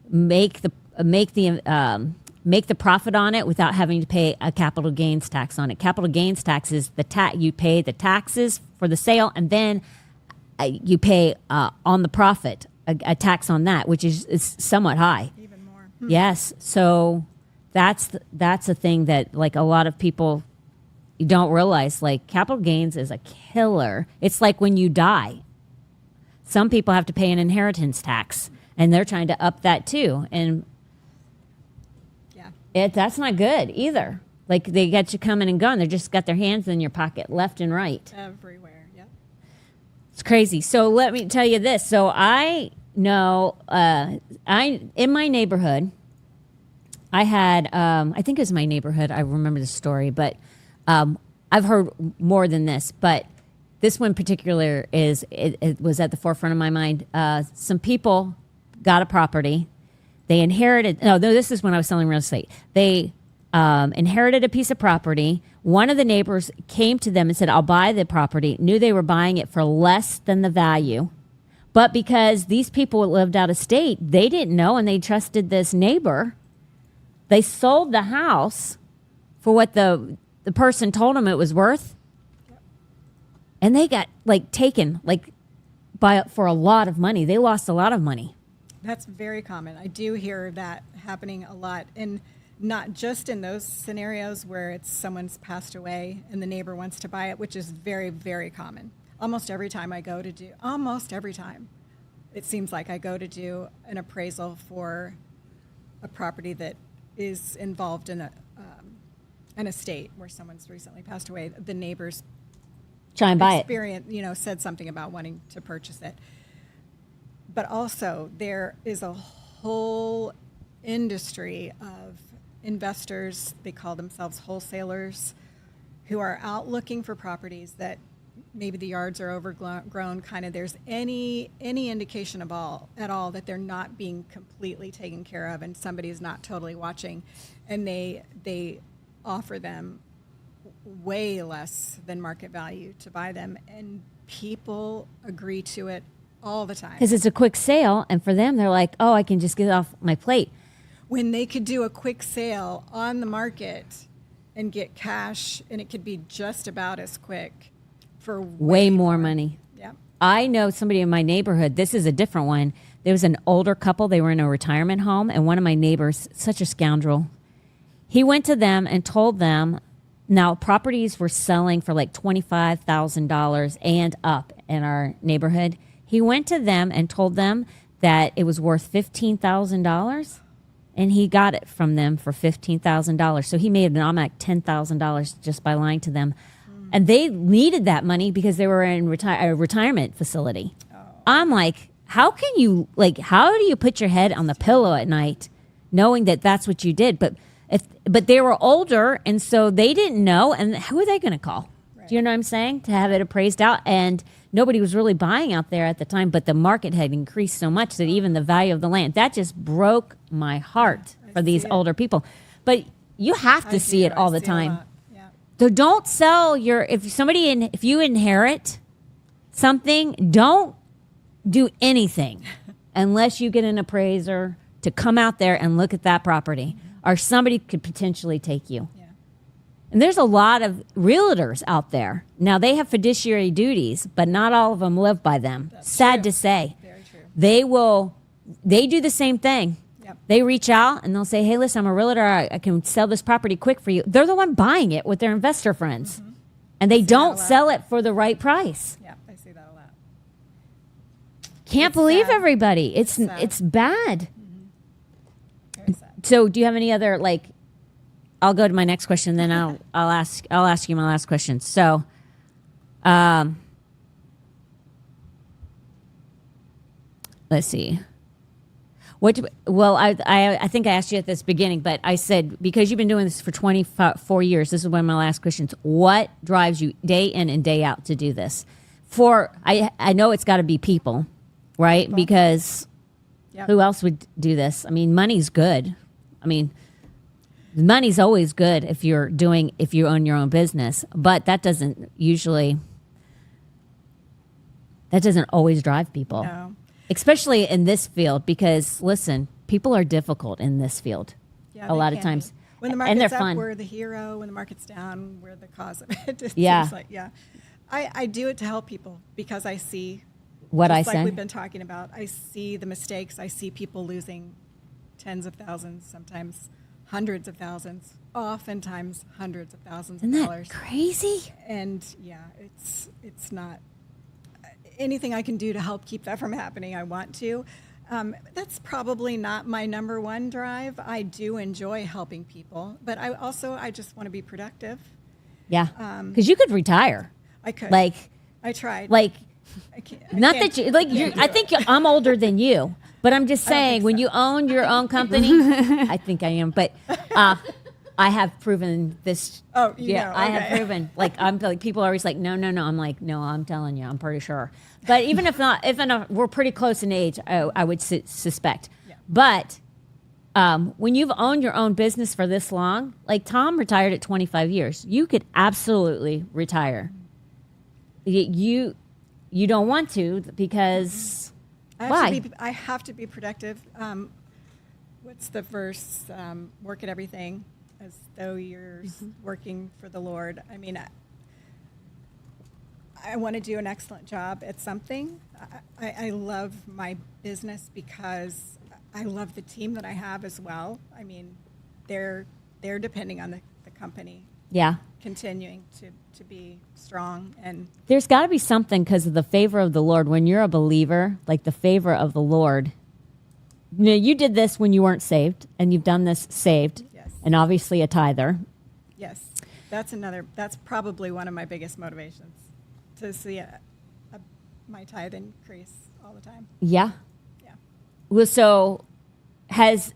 make the profit on it without having to pay a capital gains tax on it. Capital gains tax is you pay the taxes for the sale, and then you pay on the profit a tax on that, which is somewhat high. Even more. Yes, so that's a thing that like a lot of people you don't realize. Like capital gains is a killer. It's like when you die, some people have to pay an inheritance tax, and they're trying to up that too, and that's not good either. Like they get you coming and going. They just got their hands in your pocket left and right. Everywhere, yeah. It's crazy. So let me tell you this. So I know in my neighborhood, I had, I think it was my neighborhood. I remember the story, but I've heard more than this. But this one particular it was at the forefront of my mind. Some people got a property. They inherited, no, this is when I was selling real estate. They inherited a piece of property. One of the neighbors came to them and said, I'll buy the property, knew they were buying it for less than the value. But because these people lived out of state, they didn't know, and they trusted this neighbor. They sold the house for what the person told them it was worth. And they got taken for a lot of money. They lost a lot of money. That's very common. I do hear that happening a lot, and not just in those scenarios where it's someone's passed away and the neighbor wants to buy it, which is very, very common. Almost every time, it seems like I go to do an appraisal for a property that is involved in an estate where someone's recently passed away. The neighbors try and buy it. Said something about wanting to purchase it. But also, there is a whole industry of investors, they call themselves wholesalers, who are out looking for properties that maybe the yards are overgrown, kind of there's any indication at all that they're not being completely taken care of and somebody's not totally watching, and they offer them way less than market value to buy them, and people agree to it all the time. Because it's a quick sale, and for them, they're like, oh, I can just get it off my plate. When they could do a quick sale on the market and get cash, and it could be just about as quick for way more money. Yeah. I know somebody in my neighborhood, this is a different one. There was an older couple, they were in a retirement home, and one of my neighbors, such a scoundrel, he went to them and told them, now properties were selling for like $25,000 and up in our neighborhood. He went to them and told them that it was worth $15,000, and he got it from them for $15,000. So he made an automatic $10,000 just by lying to them. And they needed that money because they were in a retirement facility. Oh. I'm like, how do you put your head on the pillow at night knowing that that's what you did? But they were older, and so they didn't know, and who are they going to call? Right. Do you know what I'm saying? To have it appraised out, and nobody was really buying out there at the time, but the market had increased so much that even the value of the land, that just broke my heart for these older people. But you have to see it all the time. Yeah. So don't sell if you inherit something, don't do anything unless you get an appraiser to come out there and look at that property, or somebody could potentially take you. And there's a lot of realtors out there. Now, they have fiduciary duties, but not all of them live by them. That's sad to say. Very true. They do the same thing. Yep. They reach out and they'll say, hey, listen, I'm a realtor. I can sell this property quick for you. They're the one buying it with their investor friends. Mm-hmm. And they don't sell it for the right price. Yeah, I see that a lot. Can't believe sad. Everybody. It's bad. Mm-hmm. Very sad. So do you have any other, I'll go to my next question, then I'll ask you my last question. So, let's see. I think I asked you at this beginning, but I said, because you've been doing this for 24 years, this is one of my last questions. What drives you day in and day out to do this? I know it's got to be people, right? Because who else would do this? I mean, money's good. I mean, Money's always good if you own your own business, but that doesn't always drive people. No. Especially in this field, because listen, people are difficult in this field. Yeah, A they lot of can times. be. When the And they're market's up, fun. we're the hero. When the market's down, we're the cause of it. It Yeah. seems like, yeah. I do it to help people because I see What I just like say. we've been talking about. I see the mistakes. I see people losing tens of thousands, sometimes hundreds of thousands, oftentimes hundreds of thousands Isn't of that dollars. crazy? And yeah, it's not anything I can do to help keep that from happening. I want to. That's probably not my number one drive. I do enjoy helping people, but I just want to be productive. Yeah. Because you could retire. I could. Like, I tried. like, I can't. not that you, like, I think I'm older than you, but I'm just I don't saying think when so. you own your own company, I think I am, but I have proven this. Oh, you yeah, know, I have okay. proven. Like, I'm like, people are always like, no. I'm like, no, I'm telling you, I'm pretty sure. But even if not, we're pretty close in age, I would suspect. Yeah. But when you've owned your own business for this long, like Tom retired at 25 years, you could absolutely retire. You don't want to because why? I have to be productive. What's the verse? Work at everything as though you're working for the Lord. I mean, I want to do an excellent job at something. I love my business because I love the team that I have as well. I mean, they're depending on the company Yeah. continuing to be strong. And There's got to be something because of the favor of the Lord. When you're a believer, like the favor of the Lord, you know, you did this when you weren't saved, and you've done this saved, Yes. and obviously a tither. yes, that's probably one of my biggest motivations, to see my tithe increase all the time. Yeah. Yeah. Well, so have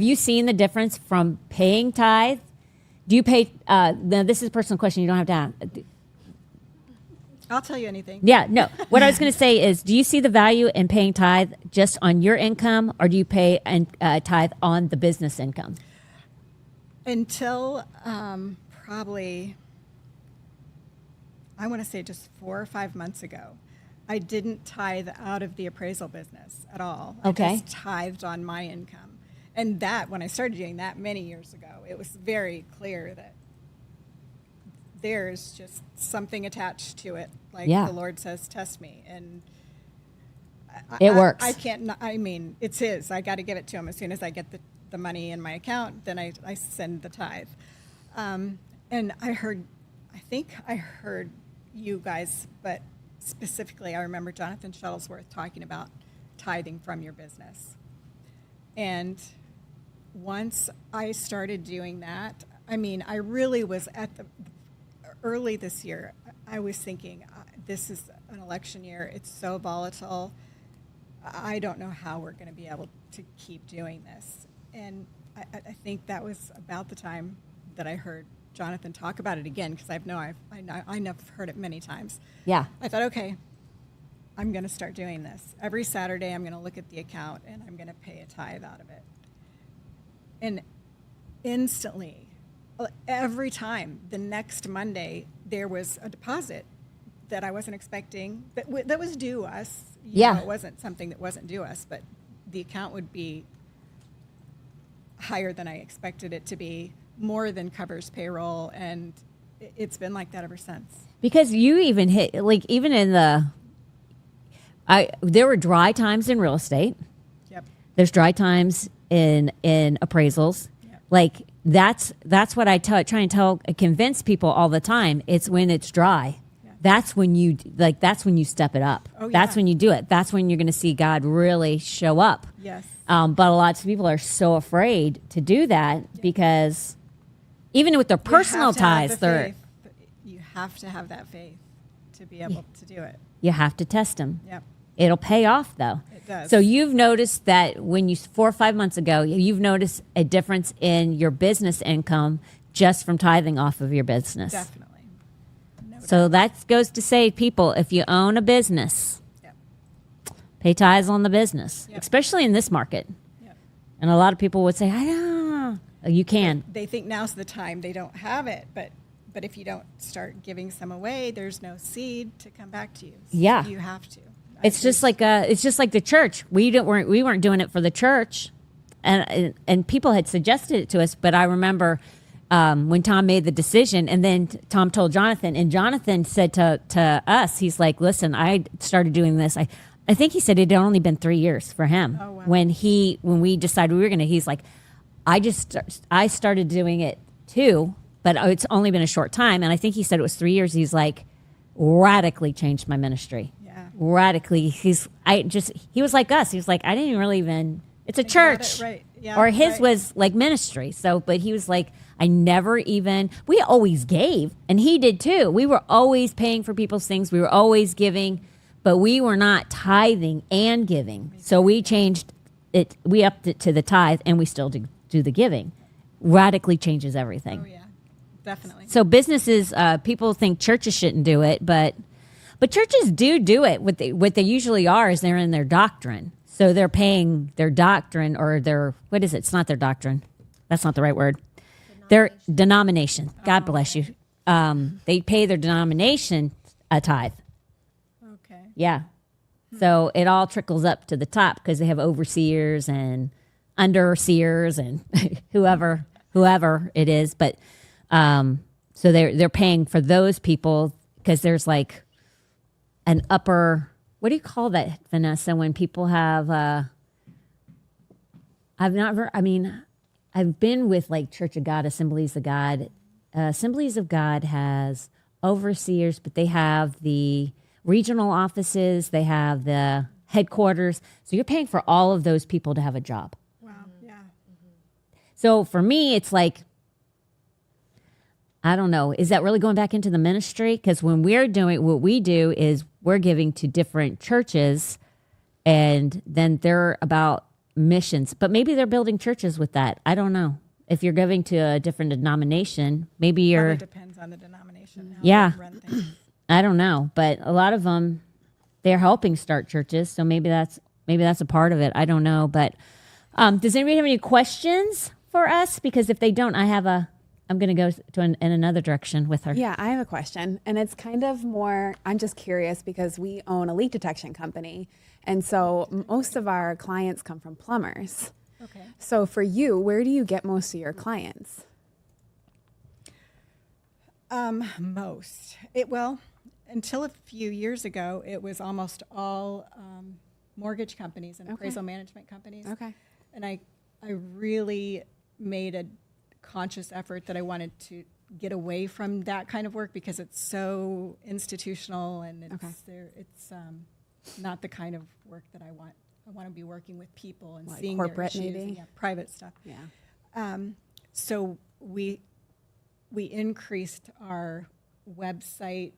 you seen the difference from paying tithe? Do you pay? Now this is a personal question. You don't have to ask. I'll tell you anything. Yeah, no. What I was going to say is, do you see the value in paying tithe just on your income, or do you pay tithe on the business income? Until probably, I want to say just 4 or 5 months ago, I didn't tithe out of the appraisal business at all. Okay. I just tithed on my income. And that, when I started doing that many years ago, it was very clear that there's just something attached to it. Like Yeah. the Lord says, test me. And It works. I can't, I mean, it's his. I got to give it to him as soon as I get the money in my account, then I send the tithe. And I think I heard you guys, but specifically I remember Jonathan Shuttlesworth talking about tithing from your business. And once I started doing that, I mean, I really was early this year, I was thinking, this is an election year. It's so volatile. I don't know how we're going to be able to keep doing this. And I think that was about the time that I heard Jonathan talk about it again, because I've heard it many times. Yeah. I thought, okay, I'm going to start doing this. Every Saturday, I'm going to look at the account, and I'm going to pay a tithe out of it. And instantly, every time, the next Monday, there was a deposit that I wasn't expecting, that was due us. You Yeah. know, it wasn't something that wasn't due us, but the account would be higher than I expected it to be, more than covers payroll, and it's been like that ever since. Because you even hit, like, even in there were dry times in real estate. Yep. There's dry times in appraisals. Yep. Like, that's what I try and convince people all the time. It's when it's dry. Yeah. That's when you step it up. Oh, That's yeah. when you do it. That's when you're going to see God really show up. Yes. But a lot of people are so afraid to do that because even with their personal You have to have ties, the faith. You have to have that faith to be able to do it. you have to test them. Yep. It'll pay off though. It does. So you've noticed that when 4 or 5 months ago, you've noticed a difference in your business income just from tithing off of your business. Definitely. No So doubt. that goes to say, people, if you own a business, Yep. pay tithes on the business, Yep. especially in this market. Yep. And a lot of people would say, I don't know. You can. They think now's the time. They don't have it, but if you don't start giving some away, there's no seed to come back to you. So Yeah. you have to. It's just like the church. We weren't doing it for the church, and people had suggested it to us. But I remember when Tom made the decision, and then Tom told Jonathan, and Jonathan said to us, he's like, "Listen, I started doing this. I think he said it had only been 3 years for him when we decided we were going to. He's like, I started doing it too, but it's only been a short time, and I think he said it was 3 years. He's like, radically changed my ministry. Radically. He was like us. He was like, I didn't really even, it's a church. Right. Yeah, or his was like ministry. So, but he was like, I never even, we always gave, and he did too. We were always paying for people's things. We were always giving, but we were not tithing and giving. So we changed it. We upped it to the tithe, and we still do the giving. Radically changes everything. Oh yeah, definitely. So businesses, people think churches shouldn't do it, but churches do it. What they usually are is they're in their doctrine. So they're paying their doctrine or their, what is it? It's not their doctrine. That's not the right word. Their denomination. God bless you. They pay their denomination a tithe. Okay. Yeah. So it all trickles up to the top because they have overseers and underseers and whoever it is. But so they're paying for those people because there's like an upper, what do you call that, Vanessa, when people have, I've been with like Church of God, Assemblies of God. Assemblies of God has overseers, but they have the regional offices, they have the headquarters. So you're paying for all of those people to have a job. Wow. Yeah. So for me, it's like, I don't know. Is that really going back into the ministry? Because when we're doing what we do is we're giving to different churches, and then they're about missions. But maybe they're building churches with that. I don't know. If you're giving to a different denomination, maybe you're. Probably depends on the denomination. How Yeah. they run things. I don't know, but a lot of them, they're helping start churches. So maybe that's a part of it. I don't know. But does anybody have any questions for us? Because if they don't, I'm going to go in another direction with her. Yeah, I have a question. And it's kind of more, I'm just curious because we own a leak detection company. And so most of our clients come from plumbers. Okay. So for you, where do you get most of your clients? Most. Until a few years ago, it was almost all mortgage companies and appraisal management companies. Okay. And I really made a conscious effort that I wanted to get away from that kind of work because it's so institutional and it's not the kind of work that I want. I want to be working with people and like seeing corporate their issues maybe? and private stuff. Yeah. So we increased our website,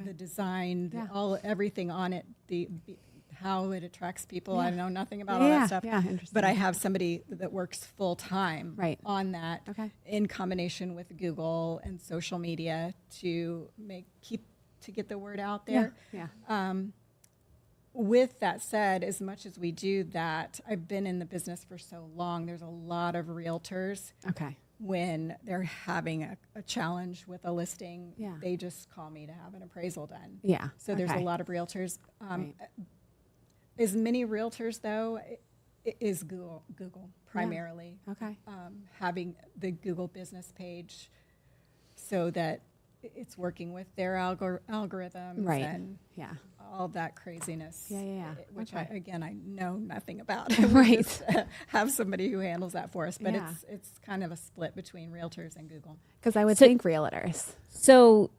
the design, everything on it, how it attracts people. I know nothing about all that stuff. Yeah, interesting. But I have somebody that works full time on that in combination with Google and social media to get the word out there. Yeah. With that said, as much as we do that, I've been in the business for so long, there's a lot of realtors. Okay. When they're having a challenge with a listing, Yeah. they just call me to have an appraisal done. Yeah. So there's a lot of realtors. As many realtors, though, it is Google primarily. Okay. Having the Google business page so that it's working with their algorithms and all that craziness. Yeah. Which I know nothing about. Right. We just, have somebody who handles that for us, but it's kind of a split between realtors and Google. Because I would think realtors. So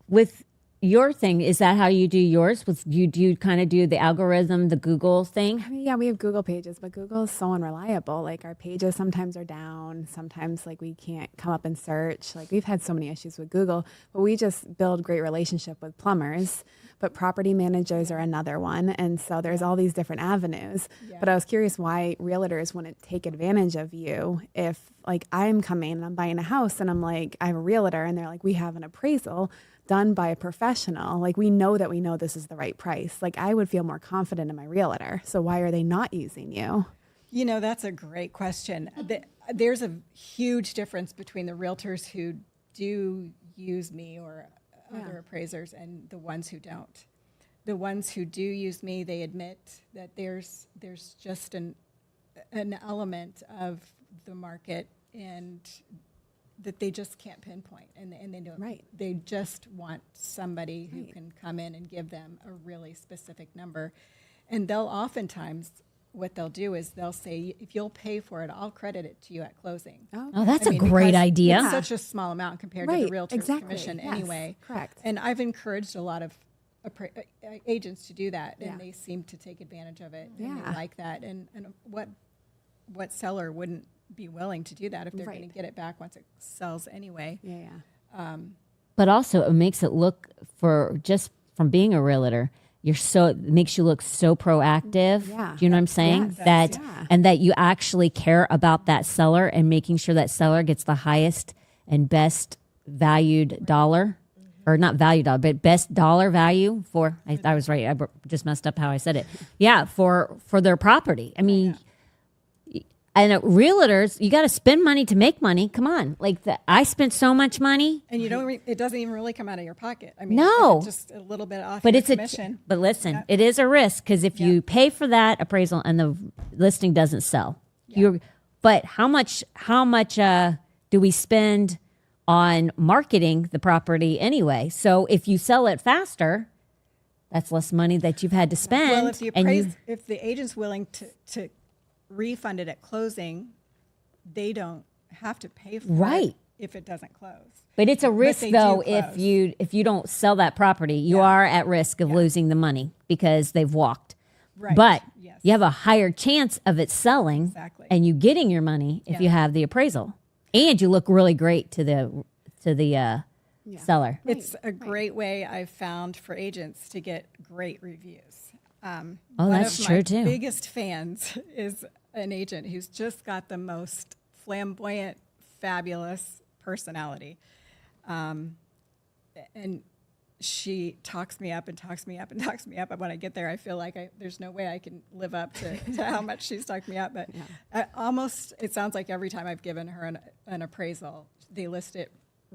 with your thing, is that how you do yours? Do you kind of do the algorithm, the Google thing? I mean, yeah, we have Google pages, but Google is so unreliable. Like our pages sometimes are down. Sometimes like we can't come up and search. Like we've had so many issues with Google, but we just build great relationship with plumbers, but property managers are another one. And so there's all these different avenues. Yeah. But I was curious why realtors wouldn't take advantage of you if like I'm coming and I'm buying a house and I'm like, I have a realtor and they're like, we have an appraisal done by a professional. Like we know this is the right price. Like I would feel more confident in my realtor. So why are they not using you? You know, that's a great question. There's a huge difference between the realtors who do use me or other appraisers and the ones who don't. The ones who do use me, they admit that there's just an element of the market and that they just can't pinpoint, and they don't. Right. They just want somebody who can come in and give them a really specific number, and they'll oftentimes, what they'll do is they'll say, if you'll pay for it, I'll credit it to you at closing. Oh, that's a great idea. It's such a small amount compared to the realtor's commission Yes, anyway. correct. And I've encouraged a lot of agents to do that, and Yeah. they seem to take advantage of it. Yeah. And they like that. And what seller wouldn't be willing to do that if they're going Right. to get it back once it sells anyway? Yeah. But also, it makes it look, for just from being a realtor, it makes you look so proactive. Yeah. Do you know what I'm saying? Yes. And that you actually care about that seller and making sure that seller gets the highest and best valued dollar, or not value dollar, but best dollar value for. I was right. I just messed up how I said it. Yeah, for their property. I mean. And realtors, you got to spend money to make money. Come on, I spent so much money, And you don't. It doesn't even really come out of your pocket. I mean, No. it's just a little bit off but your it's commission. but listen, it is a risk, because if you pay for that appraisal and the listing doesn't sell, but how much do we spend on marketing the property anyway? So if you sell it faster, that's less money that you've had to spend. Well, if the and if the agent's willing to refund it at closing, they don't have to pay for Right. it if it doesn't close. but it's a risk they though. do If close. you don't sell that property, you are at risk of losing the money because they've walked. Right. But Yes. you have a higher chance of it selling Exactly. and you getting your money if you have the appraisal, and you look really great to the seller. It's a great way I've found for agents to get great reviews. Oh, One that's of true my too. biggest fans is an agent who's just got the most flamboyant, fabulous personality. And she talks me up and talks me up and talks me up. And when I get there, I feel like there's no way I can live up to how much she's talked me up. But it sounds like every time I've given her an appraisal, they list it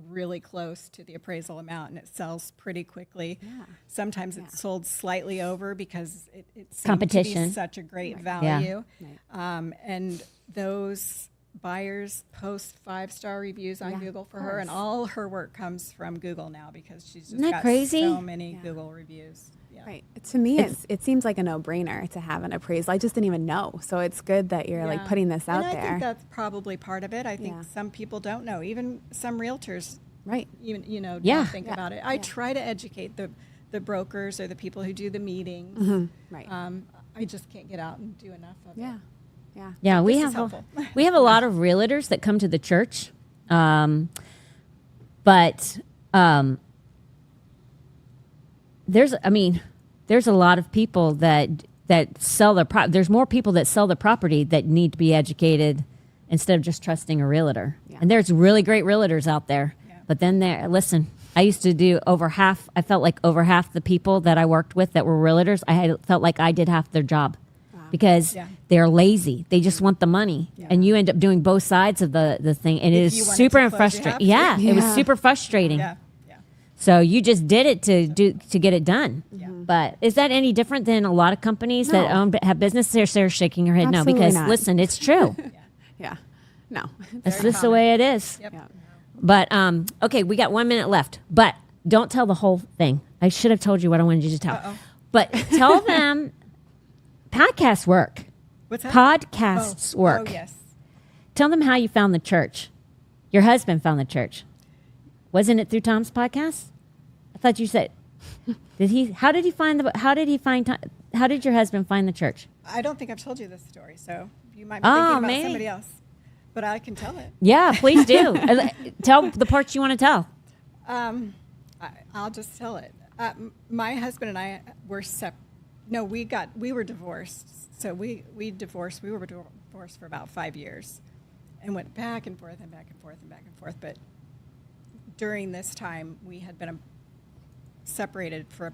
really close to the appraisal amount, and it sells pretty quickly. Sometimes it's sold slightly over because it seems to Competition. be such a great value. And those buyers post 5-star reviews on Google for her, and all her work comes from Google now because she's just Isn't that got crazy? so many Google reviews. Yeah. Right. To me, it seems like a no-brainer to have an appraisal. I just didn't even know. So it's good that you're like putting this out and I there. think that's probably part of it. I think some people don't know. Even some realtors, Right. even Yeah. don't think about it. I try to educate the brokers or the people who do the meetings. Right. I just can't get out and do enough of it. Yeah. Yeah. Yeah, we this is have helpful. we have a lot of realtors that come to the church, but there's a lot of people that sell their there's more people that sell the property that need to be educated instead of just trusting a realtor. Yeah. And there's really great realtors out there. Yeah. But then listen, I used to do I felt like over half the people that I worked with that were realtors, felt like I did half their job. Because they're lazy. They just want the money. And you end up doing both sides of the thing. And it If you is want it super to close, you frustrating. have to. Yeah, it was super frustrating. Yeah. So you just did it to get it done. Yeah. But is that any different than a lot of companies that have business? Sarah's shaking her head no, Absolutely because not. listen, it's true. Yeah. No. That's just the way it is. Yep. Yeah. But okay, we got 1 minute left. But don't tell the whole thing. I should have told you what I wanted you to tell. Uh-oh. But tell them podcasts work. What's that? Podcasts work. Oh, yes. Tell them how you found the church. Your husband found the church. Wasn't it through Tom's podcast? I thought you said. How did your husband find the church? I don't think I've told you this story, so you might be thinking about maybe. somebody else. But I can tell it. Yeah, please do. Tell the parts you want to tell. I'll just tell it. My husband and I were No, we were divorced. So we divorced. We were divorced for about 5 years, and went back and forth and back and forth and back and forth. But during this time, we had been separated for,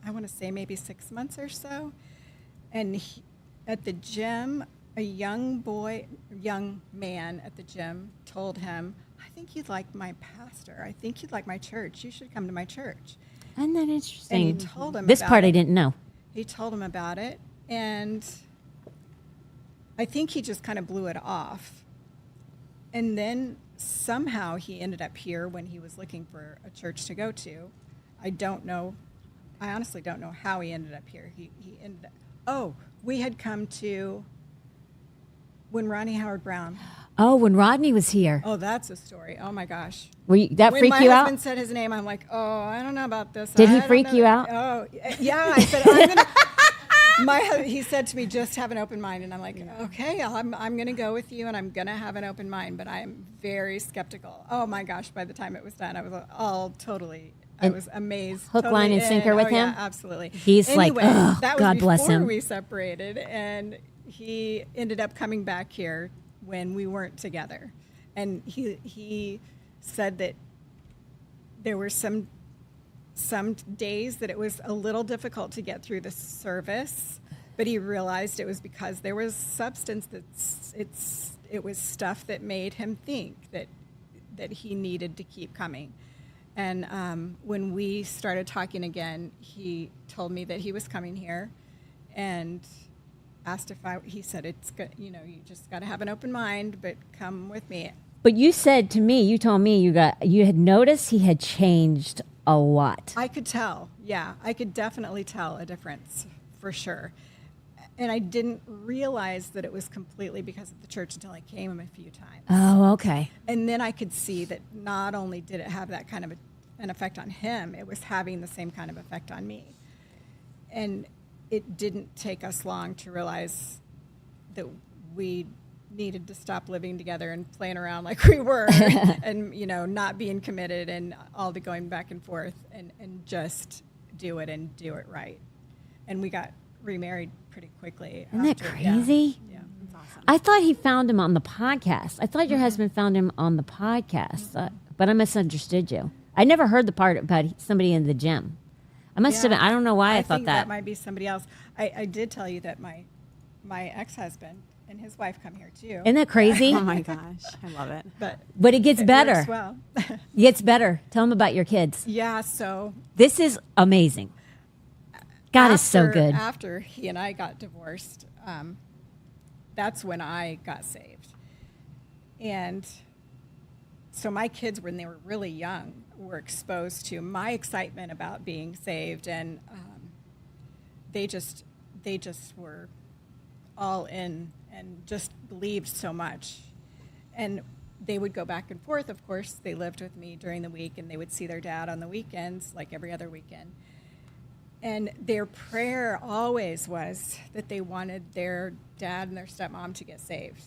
I want to say maybe 6 months or so, and at the gym, a young man at the gym told him, I think you'd like my pastor. I think you'd like my church. You should come to my church. Isn't that interesting? And he told him this about part I it. didn't know. He told him about it, and I think he just kind of blew it off. And then somehow he ended up here when he was looking for a church to go to. I don't know. I honestly don't know how he ended up here. He ended up, we had come to when Ronnie Howard Brown. Oh, when Rodney was here. Oh, that's a story. Oh my gosh. That When freak my you out? husband said his name, I'm like, oh, I don't know about this. Did he I don't freak know you that- out? Oh, yeah. I said, I'm gonna. He said to me, just have an open mind, and I'm like, okay, I'm gonna go with you, and I'm gonna have an open mind, but I am very skeptical. Oh my gosh! By the time it was done, I was all totally. I was amazed. Hook, totally line, and sinker in. with Oh, him? Yeah, absolutely. He's like, anyway, "Ugh, that was God bless before him." we separated, and he ended up coming back here when we weren't together, and he said that there were some days that it was a little difficult to get through the service, but he realized it was because there was substance it was stuff that made him think that he needed to keep coming. And when we started talking again, he told me that he was coming here, and asked he said, it's good, you just got to have an open mind, but come with me. But you said to me, you told me you had noticed he had changed a lot. I could tell. Yeah, I could definitely tell a difference for sure. And I didn't realize that it was completely because of the church until I came a few times. Oh, okay. And then I could see that not only did it have that kind of an effect on him, it was having the same kind of effect on me. And it didn't take us long to realize that we needed to stop living together and playing around like we were and, not being committed and all the going back and forth and just do it and do it right. And we got remarried pretty quickly. Isn't that crazy? Yeah. That's awesome. I thought he found him on the podcast. I thought your husband found him on the podcast, but I misunderstood you. I never heard the part about somebody in the gym. I must have been, I don't know why I thought think that might be somebody else. I did tell you that my ex-husband and his wife come here too. Isn't that crazy? Oh my gosh, I love it. But it gets it better. works well. It gets better. Tell them about your kids. Yeah, so This is amazing. God is so good. After he and I got divorced, that's when I got saved. And so my kids, when they were really young, were exposed to my excitement about being saved, and they just were all in and just believed so much. And they would go back and forth. Of course, they lived with me during the week, and they would see their dad on the weekends, like every other weekend. And their prayer always was that they wanted their dad and their stepmom to get saved.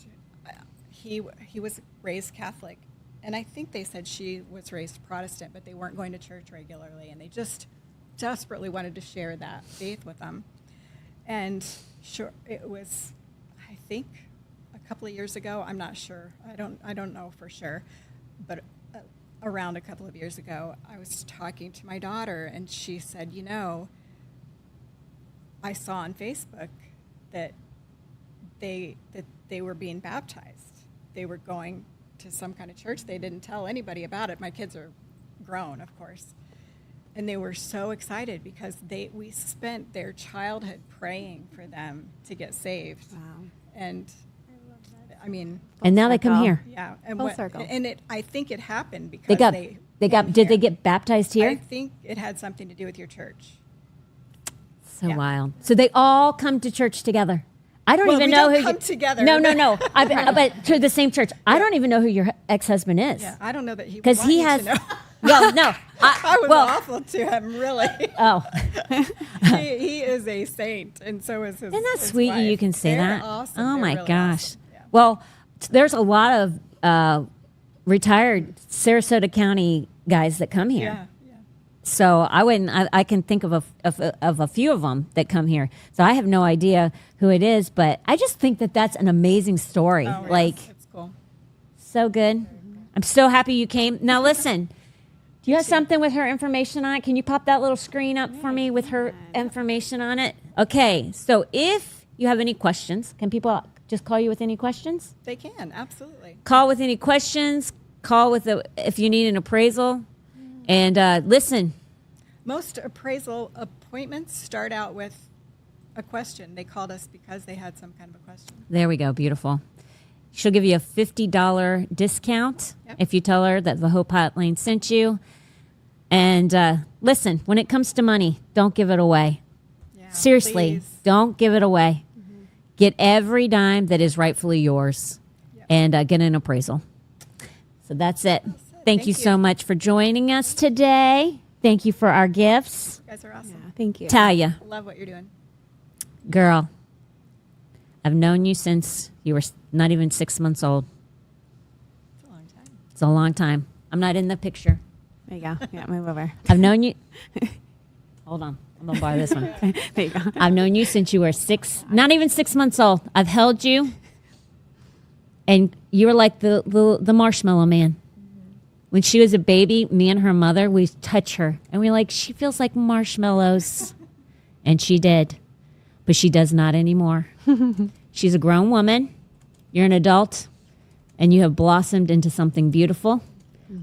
He was raised Catholic, and I think they said she was raised Protestant, but they weren't going to church regularly, and they just desperately wanted to share that faith with them. And sure, it was, I think, a couple of years ago. I'm not sure. I don't know for sure, but around a couple of years ago, I was talking to my daughter, and she said, I saw on Facebook that they were being baptized. They were going to some kind of church. They didn't tell anybody about it. My kids are grown, of course. And they were so excited because we spent their childhood praying for them to get saved. Wow. And I mean, And now they come circle. here. yeah. And Full circle. And I think it happened because They got. came Did they here. get baptized here? I think it had something to do with your church. So Yeah. wild. So they all come to church together. I don't Well, even we know don't who. come together. No. But to the same church. I don't even know who your ex-husband is. Yeah, I don't know that he would Because want he you has. to know. Well, no. I was well, awful to him, really. Oh, he is a saint, and so is his. isn't that his sweet? wife. You can say They're that. Awesome. Oh They're my really gosh. awesome. Yeah. Well, there's a lot of retired Sarasota County guys that come here. Yeah. So I can think of a few of them that come here. So I have no idea who it is, but I just think that that's an amazing story. Oh, yes, Like, it's cool. so good. I'm so happy you came. Now listen, do you have something with her information on it? Can you pop that little screen up for me with her information on it? Okay, so if you have any questions, can people just call you with any questions? They can, absolutely. Call with any questions. Call with if you need an appraisal. And listen. Most appraisal appointments start out with a question. They called us because they had some kind of a question. There we go. Beautiful. She'll give you a $50 discount if you tell her that the Hope Hotline sent you. And listen, when it comes to money, don't give it away. Yeah, Seriously, please. don't give it away. Get every dime that is rightfully yours and get an appraisal. So that's it. Thank you so much for joining us today. Thank you for our gifts. You guys are awesome. Yeah, thank you. Talia, Love what you're doing. girl, I've known you since you were not even 6 months old. It's a long time. It's a long time. I'm not in the picture. There you go. Yeah, move over. I've known you. Hold on. I'm going to borrow this one. There you go. I've known you since you were not even 6 months old. I've held you, and you were like the marshmallow man. When she was a baby, me and her mother, we touch her, and we're like, she feels like marshmallows. And she did, but she does not anymore. She's a grown woman. You're an adult, and you have blossomed into something beautiful.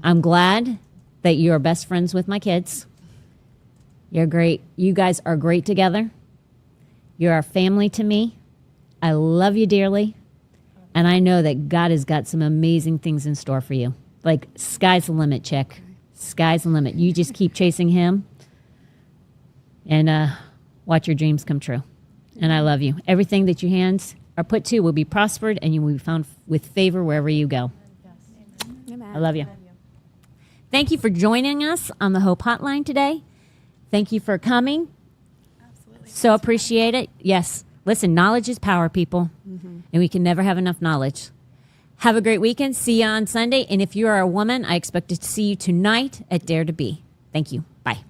I'm glad that you are best friends with my kids. You're great. You guys are great together. You're our family to me. I love you dearly. And I know that God has got some amazing things in store for you. Like, sky's the limit, chick. Sky's the limit. You just keep chasing him and watch your dreams come true. And I love you. Everything that your hands are put to will be prospered, and you will be found with favor wherever you go. Amen. I love you. Thank you for joining us on the Hope Hotline today. Thank you for coming. Absolutely. So appreciate it. Yes. Listen, knowledge is power, people. And we can never have enough knowledge. Have a great weekend. See you on Sunday. And if you are a woman, I expect to see you tonight at Dare to Be. Thank you. Bye.